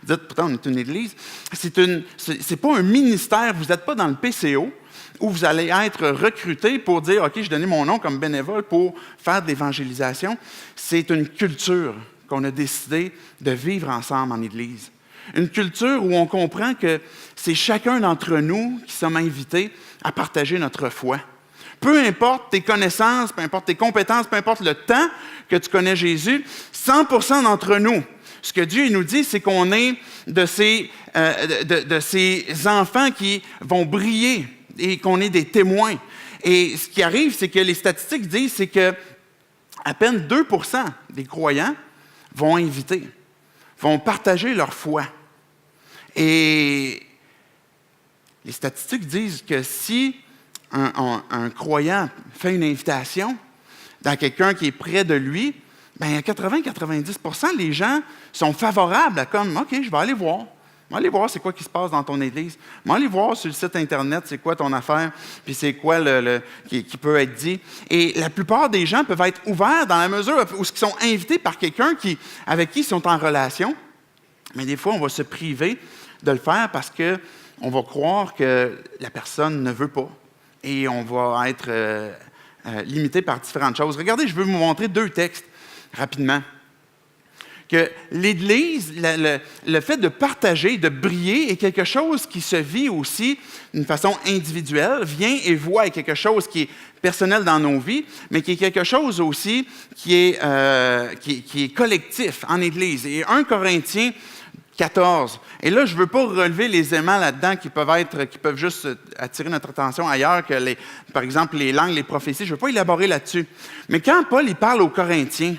Vous dites, pourtant, on est une église. C'est pas un ministère, vous n'êtes pas dans le PCO, où vous allez être recruté pour dire, OK, je donne mon nom comme bénévole pour faire de l'évangélisation. C'est une culture qu'on a décidé de vivre ensemble en Église. Une culture où on comprend que c'est chacun d'entre nous qui sommes invités à partager notre foi. Peu importe tes connaissances, peu importe tes compétences, peu importe le temps que tu connais Jésus, 100% d'entre nous, ce que Dieu nous dit, c'est qu'on est de ces enfants qui vont briller et qu'on est des témoins. Et ce qui arrive, c'est que les statistiques disent c'est que à peine 2% des croyants vont inviter, vont partager leur foi. Et les statistiques disent que si un croyant fait une invitation dans quelqu'un qui est près de lui, bien, à 80-90%, les gens sont favorables à comme, OK, je vais aller voir. Je vais aller voir c'est quoi qui se passe dans ton église. Je vais aller voir sur le site Internet c'est quoi ton affaire, puis c'est quoi qui peut être dit. Et la plupart des gens peuvent être ouverts dans la mesure où ils sont invités par quelqu'un avec qui ils sont en relation. Mais des fois, on va se priver de le faire parce qu'on va croire que la personne ne veut pas. Et on va être limité par différentes choses. Regardez, je veux vous montrer 2 textes rapidement. Que l'Église, le fait de partager, de briller est quelque chose qui se vit aussi d'une façon individuelle, vient et voit quelque chose qui est personnel dans nos vies, mais qui est quelque chose aussi qui est collectif en Église. Et 1 Corinthiens 14. Et là, je ne veux pas relever les éléments là-dedans qui peuvent juste attirer notre attention ailleurs que, par exemple, les langues, les prophéties. Je ne veux pas élaborer là-dessus. Mais quand Paul il parle aux Corinthiens,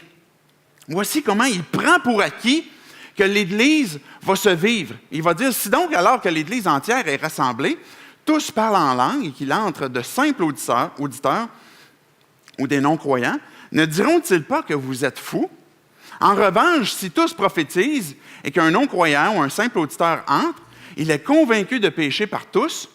voici comment il prend pour acquis que l'Église va se vivre. Il va dire, si donc, alors que l'Église entière est rassemblée, tous parlent en langue et qu'il entre de simples auditeurs ou des non-croyants, ne diront-ils pas que vous êtes fous? En revanche, si tous prophétisent et qu'un non-croyant ou un simple auditeur entre, il est convaincu de péché par tous,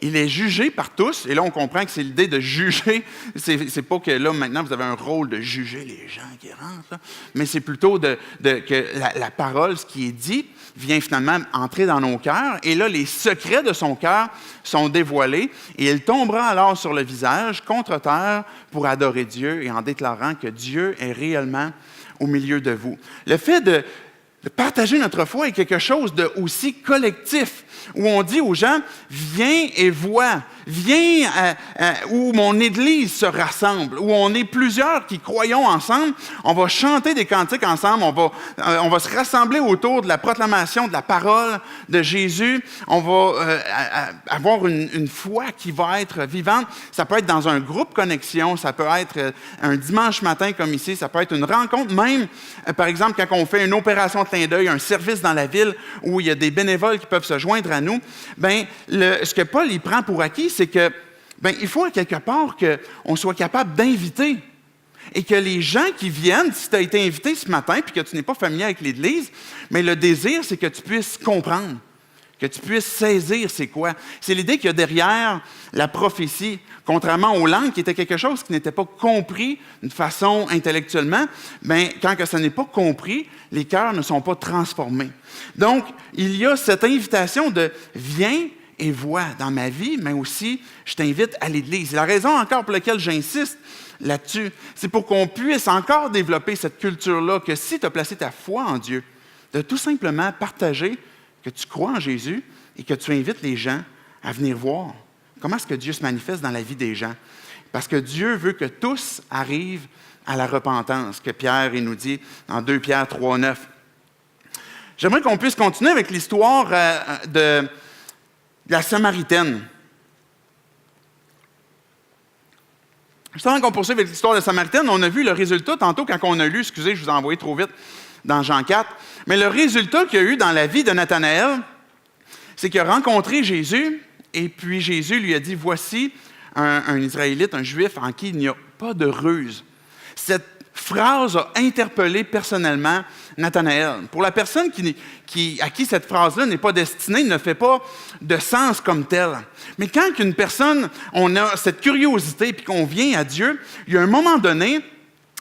il est jugé par tous, et là on comprend que c'est l'idée de juger, c'est pas que là maintenant vous avez un rôle de juger les gens qui rentrent, là, mais c'est plutôt que la parole, ce qui est dit, vient finalement entrer dans nos cœurs, et là les secrets de son cœur sont dévoilés, et il tombera alors sur le visage contre terre pour adorer Dieu, et en déclarant que Dieu est réellement au milieu de vous. Le fait de partager notre foi est quelque chose de aussi collectif, où on dit aux gens, viens et vois, viens où mon Église se rassemble, où on est plusieurs qui croyons ensemble, on va chanter des cantiques ensemble, on va se rassembler autour de la proclamation de la parole de Jésus, on va avoir une foi qui va être vivante. Ça peut être dans un groupe connexion, ça peut être un dimanche matin comme ici, ça peut être une rencontre, même, par exemple, quand on fait une opération clin d'œil, un service dans la ville où il y a des bénévoles qui peuvent se joindre à nous, bien, ce que Paul il prend pour acquis, c'est que il faut à quelque part qu'on soit capable d'inviter et que les gens qui viennent, si tu as été invité ce matin et que tu n'es pas familier avec l'Église, mais le désir, c'est que tu puisses comprendre, que tu puisses saisir c'est quoi. C'est l'idée qu'il y a derrière la prophétie, contrairement aux langues qui étaient quelque chose qui n'était pas compris d'une façon intellectuellement, bien, quand que ça n'est pas compris, les cœurs ne sont pas transformés. Donc, il y a cette invitation de « viens et vois dans ma vie », mais aussi « je t'invite à l'Église ». La raison encore pour laquelle j'insiste là-dessus, c'est pour qu'on puisse encore développer cette culture-là, que si tu as placé ta foi en Dieu, de tout simplement partager que tu crois en Jésus et que tu invites les gens à venir voir comment est-ce que Dieu se manifeste dans la vie des gens. Parce que Dieu veut que tous arrivent à la repentance, que Pierre il nous dit dans 2 Pierre 3,9. J'aimerais qu'on puisse continuer avec l'histoire de la Samaritaine. Juste avant qu'on poursuive avec l'histoire de la Samaritaine, on a vu le résultat tantôt quand on a lu, excusez, je vous ai envoyé trop vite dans Jean 4, mais le résultat qu'il y a eu dans la vie de Nathanaël, c'est qu'il a rencontré Jésus, et puis Jésus lui a dit, voici un Israélite, un Juif en qui il n'y a pas de ruse. Cette phrase a interpellé personnellement Nathanaël. Pour la personne à qui cette phrase-là n'est pas destinée, ne fait pas de sens comme tel. Mais quand une personne, on a cette curiosité puis qu'on vient à Dieu, il y a un moment donné,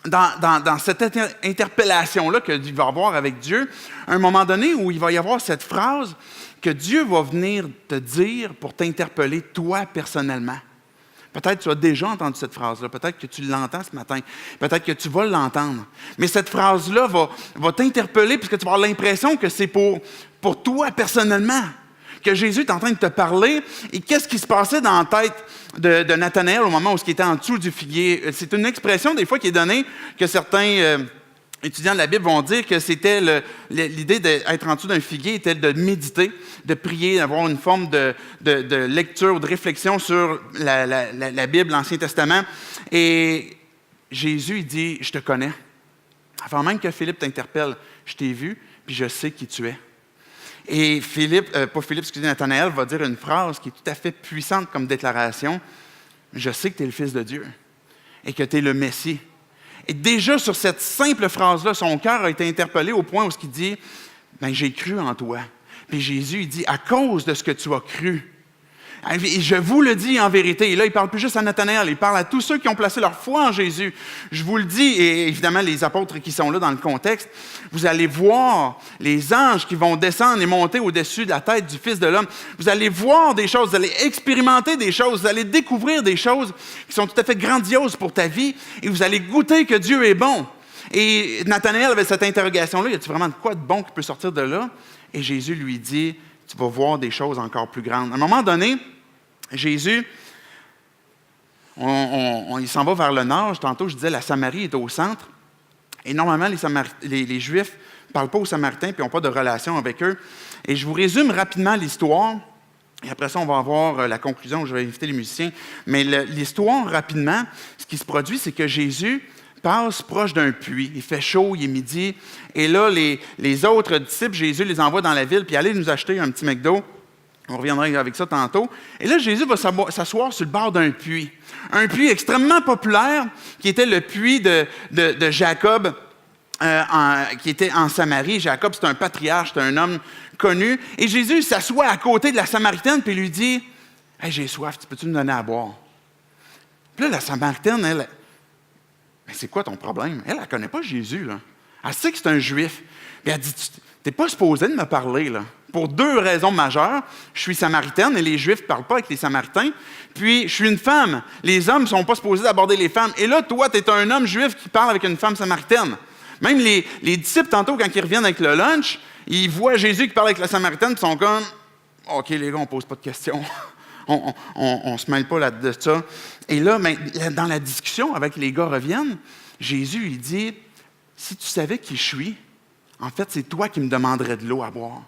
dans cette interpellation-là qu'il va avoir avec Dieu, un moment donné où il va y avoir cette phrase que Dieu va venir te dire pour t'interpeller toi personnellement. Peut-être que tu as déjà entendu cette phrase-là, peut-être que tu l'entends ce matin, peut-être que tu vas l'entendre. Mais cette phrase-là va t'interpeller puisque tu vas avoir l'impression que c'est pour toi personnellement, que Jésus est en train de te parler. Et qu'est-ce qui se passait dans la tête de Nathanaël au moment où il était en dessous du figuier? C'est une expression des fois qui est donnée que certains étudiants de la Bible vont dire que c'était l'idée d'être en dessous d'un figuier était de méditer, de prier, d'avoir une forme de lecture ou de réflexion sur la Bible, l'Ancien Testament. Et Jésus, il dit, je te connais. Avant même que Philippe t'interpelle, je t'ai vu, puis je sais qui tu es. Et Nathanaël va dire une phrase qui est tout à fait puissante comme déclaration. Je sais que tu es le Fils de Dieu et que tu es le Messie. Et déjà, sur cette simple phrase-là, son cœur a été interpellé au point où il dit « Ben, j'ai cru en toi. » Puis Jésus, il dit « À cause de ce que tu as cru. » Et je vous le dis en vérité. Et là, il ne parle plus juste à Nathanaël, il parle à tous ceux qui ont placé leur foi en Jésus. Je vous le dis, et évidemment les apôtres qui sont là dans le contexte, vous allez voir les anges qui vont descendre et monter au-dessus de la tête du Fils de l'homme. Vous allez voir des choses, vous allez expérimenter des choses, vous allez découvrir des choses qui sont tout à fait grandioses pour ta vie, et vous allez goûter que Dieu est bon. Et Nathanaël avait cette interrogation-là, y a-t-il vraiment de quoi de bon qui peut sortir de là? Et Jésus lui dit, tu vas voir des choses encore plus grandes. À un moment donné, Jésus, il s'en va vers le nord. Tantôt, je disais, la Samarie est au centre. Et normalement, les Juifs ne parlent pas aux Samaritains et n'ont pas de relation avec eux. Et je vous résume rapidement l'histoire. Et après ça, on va avoir la conclusion. Je vais inviter les musiciens. Mais l'histoire, rapidement, ce qui se produit, c'est que Jésus passe proche d'un puits. Il fait chaud, il est midi. Et là, les autres disciples, Jésus les envoie dans la ville, puis allez nous acheter un petit McDo. On reviendra avec ça tantôt. Et là, Jésus va s'asseoir sur le bord d'un puits. Un puits extrêmement populaire, qui était le puits de Jacob, qui était en Samarie. Jacob, c'est un patriarche, c'est un homme connu. Et Jésus s'assoit à côté de la Samaritaine, puis lui dit, « Hey, j'ai soif, peux-tu me donner à boire? » Puis là, la Samaritaine, elle... Mais c'est quoi ton problème? Elle ne connaît pas Jésus, là. Elle sait que c'est un Juif. Puis elle dit, tu n'es pas supposé de me parler, là. Pour 2 raisons majeures. Je suis samaritaine et les Juifs ne parlent pas avec les Samaritains. Puis, je suis une femme. Les hommes ne sont pas supposés d'aborder les femmes. Et là, toi, tu es un homme juif qui parle avec une femme samaritaine. Même les disciples, tantôt, quand ils reviennent avec le lunch, ils voient Jésus qui parle avec la Samaritaine, puis ils sont comme, « OK, les gars, on ne pose pas de questions. » On ne se mêle pas de ça. Et là, dans la discussion avec les gars reviennent, Jésus, il dit, « Si tu savais qui je suis, en fait, c'est toi qui me demanderais de l'eau à boire.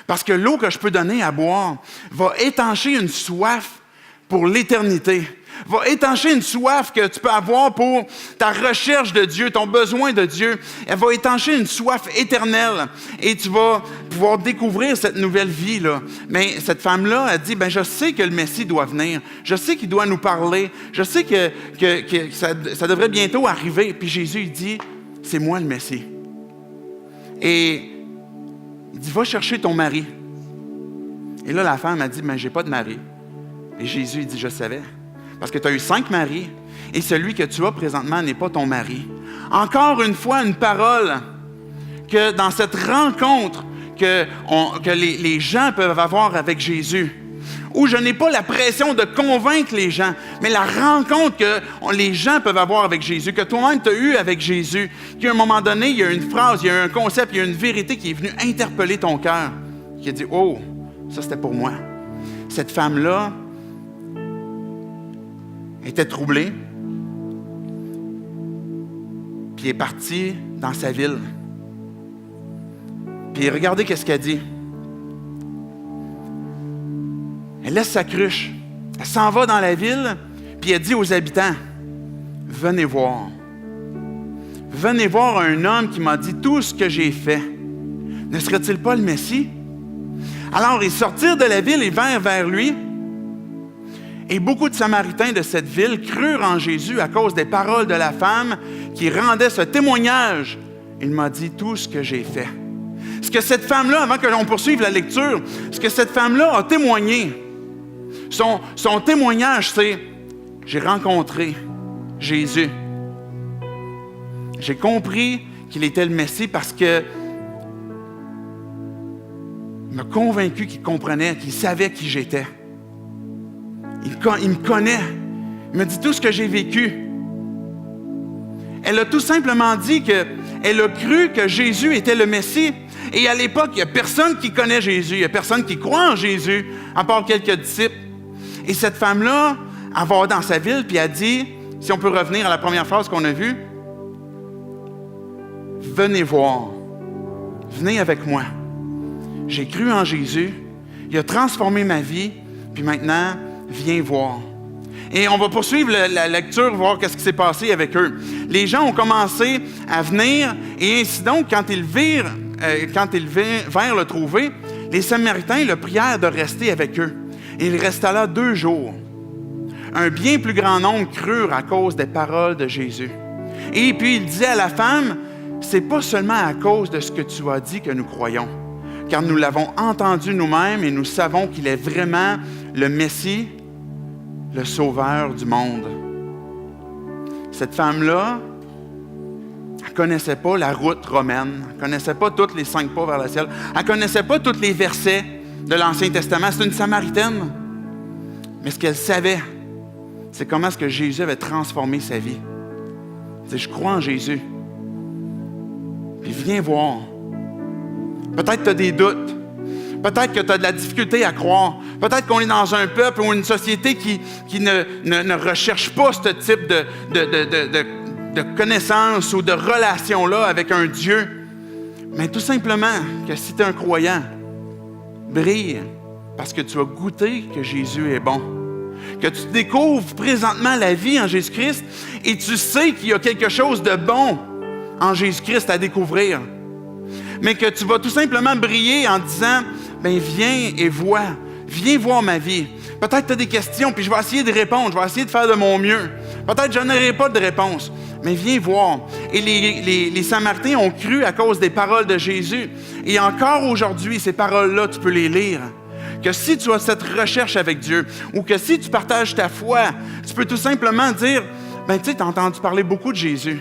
Parce que l'eau que je peux donner à boire va étancher une soif pour l'éternité. Va étancher une soif que tu peux avoir pour ta recherche de Dieu, ton besoin de Dieu. Elle va étancher une soif éternelle et tu vas pouvoir découvrir cette nouvelle vie-là. Mais cette femme-là a dit, ben je sais que le Messie doit venir. Je sais qu'il doit nous parler. Je sais que ça devrait bientôt arriver. Puis Jésus, il dit, c'est moi le Messie. Et il dit, va chercher ton mari. Et là, la femme a dit, mais j'ai pas de mari. Et Jésus, il dit, je savais. Parce que tu as eu 5 maris, et celui que tu as présentement n'est pas ton mari. Encore une fois, une parole que dans cette rencontre que les gens peuvent avoir avec Jésus, où je n'ai pas la pression de convaincre les gens, mais la rencontre que les gens peuvent avoir avec Jésus, que toi-même tu as eu avec Jésus, qu'à un moment donné, il y a une phrase, il y a un concept, il y a une vérité qui est venue interpeller ton cœur, qui a dit « Oh, ça c'était pour moi. » Cette femme-là était troublée. puis il est parti dans sa ville. Puis regardez qu'est-ce qu'elle dit. Elle laisse sa cruche. Elle s'en va dans la ville, puis elle dit aux habitants, « Venez voir. Venez voir un homme qui m'a dit tout ce que j'ai fait. Ne serait-il pas le Messie? » Alors ils sortirent de la ville et vinrent vers lui. Et beaucoup de Samaritains de cette ville crurent en Jésus à cause des paroles de la femme qui rendait ce témoignage. Il m'a dit tout ce que j'ai fait. Ce que cette femme-là, avant que l'on poursuive la lecture, ce que cette femme-là a témoigné, son témoignage, c'est « J'ai rencontré Jésus. J'ai compris qu'il était le Messie parce que il m'a convaincu qu'il comprenait, qu'il savait qui j'étais. Il me connaît. Il m'a dit tout ce que j'ai vécu. » Elle a tout simplement dit qu'elle a cru que Jésus était le Messie. Et à l'époque, il n'y a personne qui connaît Jésus. Il n'y a personne qui croit en Jésus, à part quelques disciples. Et cette femme-là, elle va dans sa ville, puis elle dit, si on peut revenir à la première phrase qu'on a vue, « Venez voir. Venez avec moi. J'ai cru en Jésus. Il a transformé ma vie. Puis maintenant, viens voir. » Et on va poursuivre la lecture, voir qu'est-ce qui s'est passé avec eux. Les gens ont commencé à venir, et ainsi donc, quand ils vinrent le trouver, les Samaritains le prièrent de rester avec eux. Et il resta là 2 jours. Un bien plus grand nombre crurent à cause des paroles de Jésus. Et puis il disait à la femme, « C'est pas seulement à cause de ce que tu as dit que nous croyons, car nous l'avons entendu nous-mêmes et nous savons qu'il est vraiment le Messie, le Sauveur du monde. » Cette femme-là, elle ne connaissait pas la route romaine, elle ne connaissait pas tous les 5 pas vers le ciel, elle ne connaissait pas tous les versets de l'Ancien Testament. C'est une Samaritaine. Mais ce qu'elle savait, c'est comment est-ce que Jésus avait transformé sa vie. Elle dit, « Je crois en Jésus. Puis viens voir. Peut-être que tu as des doutes. Peut-être que tu as de la difficulté à croire. Peut-être qu'on est dans un peuple ou une société qui ne recherche pas ce type de connaissance ou de relation-là avec un Dieu. Mais tout simplement que si tu es un croyant, brille parce que tu as goûté que Jésus est bon. Que tu découvres présentement la vie en Jésus-Christ et tu sais qu'il y a quelque chose de bon en Jésus-Christ à découvrir. Mais que tu vas tout simplement briller en disant, « Bien, viens et vois. Viens voir ma vie. Peut-être que tu as des questions, puis je vais essayer de répondre. Je vais essayer de faire de mon mieux. Peut-être que je n'aurai pas de réponse. Mais viens voir. » Et les Samaritains ont cru à cause des paroles de Jésus. Et encore aujourd'hui, ces paroles-là, tu peux les lire. Que si tu as cette recherche avec Dieu, ou que si tu partages ta foi, tu peux tout simplement dire, « Ben, tu sais, tu as entendu parler beaucoup de Jésus.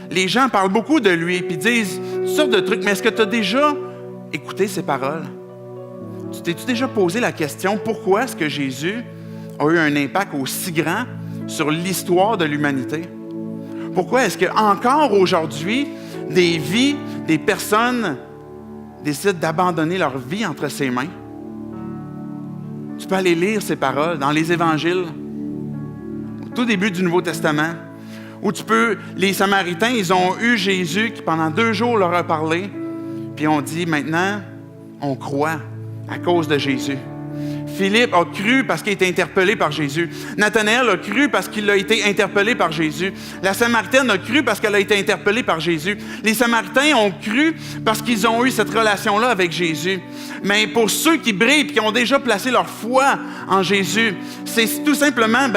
Les gens parlent beaucoup de lui, puis disent toutes sortes de trucs, mais est-ce que tu as déjà écouté ces paroles? Tu t'es-tu déjà posé la question, pourquoi est-ce que Jésus a eu un impact aussi grand sur l'histoire de l'humanité? Pourquoi est-ce qu'encore aujourd'hui, des vies, des personnes décident d'abandonner leur vie entre ses mains? Tu peux aller lire ces paroles dans les évangiles, au tout début du Nouveau Testament, où les Samaritains, ils ont eu Jésus qui pendant 2 jours leur a parlé, puis on dit maintenant, on croit à cause de Jésus. Philippe a cru parce qu'il a été interpellé par Jésus. Nathanaël a cru parce qu'il a été interpellé par Jésus. La Samaritaine a cru parce qu'elle a été interpellée par Jésus. Les Samaritains ont cru parce qu'ils ont eu cette relation-là avec Jésus. Mais pour ceux qui brillent et qui ont déjà placé leur foi en Jésus, c'est tout simplement,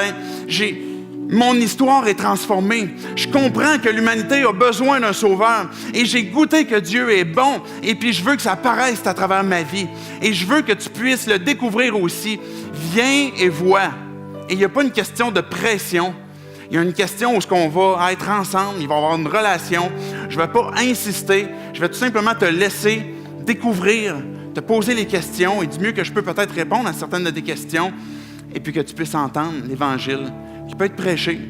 mon histoire est transformée. Je comprends que l'humanité a besoin d'un sauveur. Et j'ai goûté que Dieu est bon. Et puis je veux que ça apparaisse à travers ma vie. Et je veux que tu puisses le découvrir aussi. Viens et vois. Et il n'y a pas une question de pression. Il y a une question où on va être ensemble. Il va y avoir une relation. Je ne vais pas insister. Je vais tout simplement te laisser découvrir, te poser les questions. Et du mieux que je peux peut-être répondre à certaines de tes questions. Et puis que tu puisses entendre l'Évangile qui peut être prêché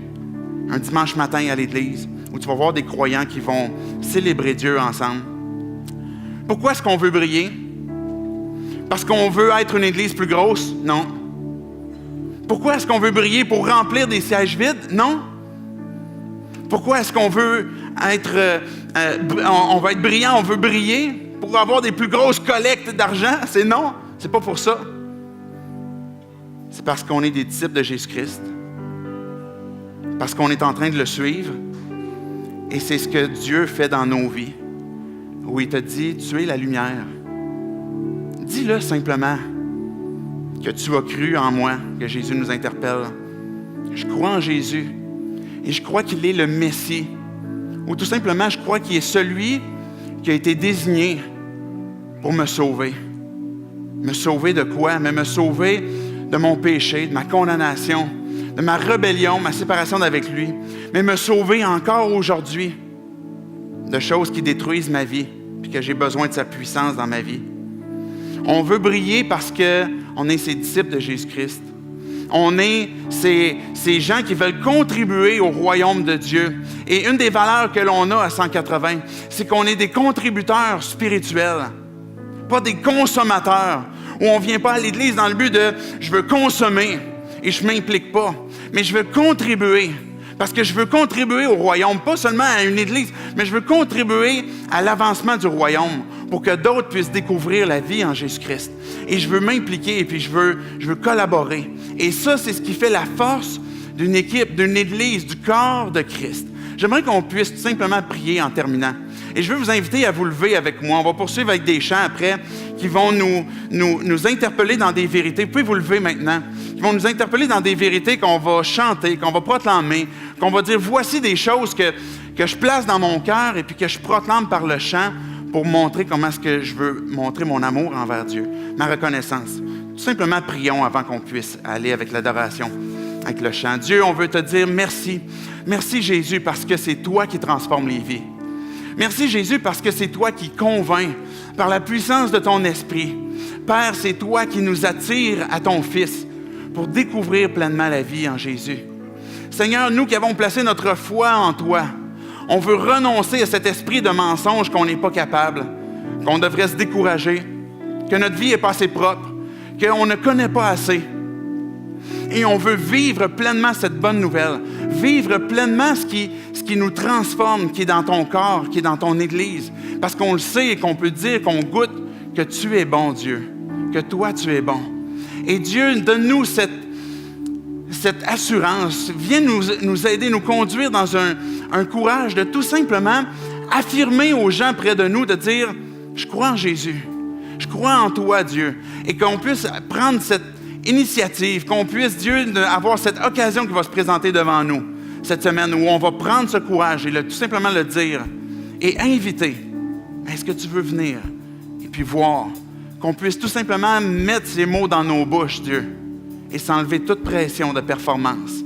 un dimanche matin à l'église, où tu vas voir des croyants qui vont célébrer Dieu ensemble. Pourquoi est-ce qu'on veut briller? Parce qu'on veut être une église plus grosse? Non. Pourquoi est-ce qu'on veut briller pour remplir des sièges vides? Non. Pourquoi est-ce qu'on veut on va être brillant, on veut briller pour avoir des plus grosses collectes d'argent? C'est non, c'est pas pour ça. C'est parce qu'on est des disciples de Jésus-Christ. Parce qu'on est en train de le suivre. Et c'est ce que Dieu fait dans nos vies. Où il te dit, tu es la lumière. Dis-le simplement que tu as cru en moi, que Jésus nous interpelle. Je crois en Jésus et je crois qu'il est le Messie. Ou tout simplement, je crois qu'il est celui qui a été désigné pour me sauver. Me sauver de quoi? Mais me sauver de mon péché, de ma condamnation, de ma rébellion, ma séparation d'avec lui. Mais me sauver encore aujourd'hui de choses qui détruisent ma vie puis que j'ai besoin de sa puissance dans ma vie. On veut briller parce qu'on est ses disciples de Jésus-Christ. On est ces gens qui veulent contribuer au royaume de Dieu. Et une des valeurs que l'on a à 180, c'est qu'on est des contributeurs spirituels, pas des consommateurs, où on ne vient pas à l'Église dans le but de « je veux consommer et je ne m'implique pas », mais je veux contribuer. Parce que je veux contribuer au royaume, pas seulement à une Église, mais je veux contribuer à l'avancement du royaume pour que d'autres puissent découvrir la vie en Jésus-Christ. Et je veux m'impliquer et puis je veux collaborer. Et ça, c'est ce qui fait la force d'une équipe, d'une Église, du corps de Christ. J'aimerais qu'on puisse tout simplement prier en terminant. Et je veux vous inviter à vous lever avec moi. On va poursuivre avec des chants après qui vont nous interpeller dans des vérités. Vous pouvez vous lever maintenant. Qui vont nous interpeller dans des vérités qu'on va chanter, qu'on va proclamer, qu'on va dire, voici des choses que je place dans mon cœur et puis que je proclame par le chant pour montrer comment est-ce que je veux montrer mon amour envers Dieu, ma reconnaissance. Tout simplement, prions avant qu'on puisse aller avec l'adoration, avec le chant. Dieu, on veut te dire merci. Merci Jésus parce que c'est toi qui transformes les vies. Merci Jésus parce que c'est toi qui convaincs par la puissance de ton esprit. Père, c'est toi qui nous attires à ton Fils pour découvrir pleinement la vie en Jésus. Seigneur, nous qui avons placé notre foi en toi, on veut renoncer à cet esprit de mensonge qu'on n'est pas capable, qu'on devrait se décourager, que notre vie n'est pas assez propre, qu'on ne connaît pas assez. Et on veut vivre pleinement cette bonne nouvelle, vivre pleinement ce qui nous transforme, qui est dans ton corps, qui est dans ton Église, parce qu'on le sait et qu'on peut dire, qu'on goûte que tu es bon, Dieu, que toi, tu es bon. Et Dieu, donne-nous cette assurance, viens nous aider, nous conduire dans un courage de tout simplement affirmer aux gens près de nous, de dire, je crois en Jésus, je crois en toi, Dieu, et qu'on puisse prendre cette initiative, qu'on puisse, Dieu, avoir cette occasion qui va se présenter devant nous cette semaine, où on va prendre ce courage et tout simplement le dire et inviter. Est-ce que tu veux venir? Et puis voir, qu'on puisse tout simplement mettre ces mots dans nos bouches, Dieu, et s'enlever toute pression de performance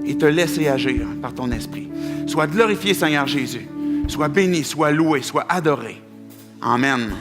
et te laisser agir par ton esprit. Sois glorifié, Seigneur Jésus. Sois béni, sois loué, sois adoré. Amen.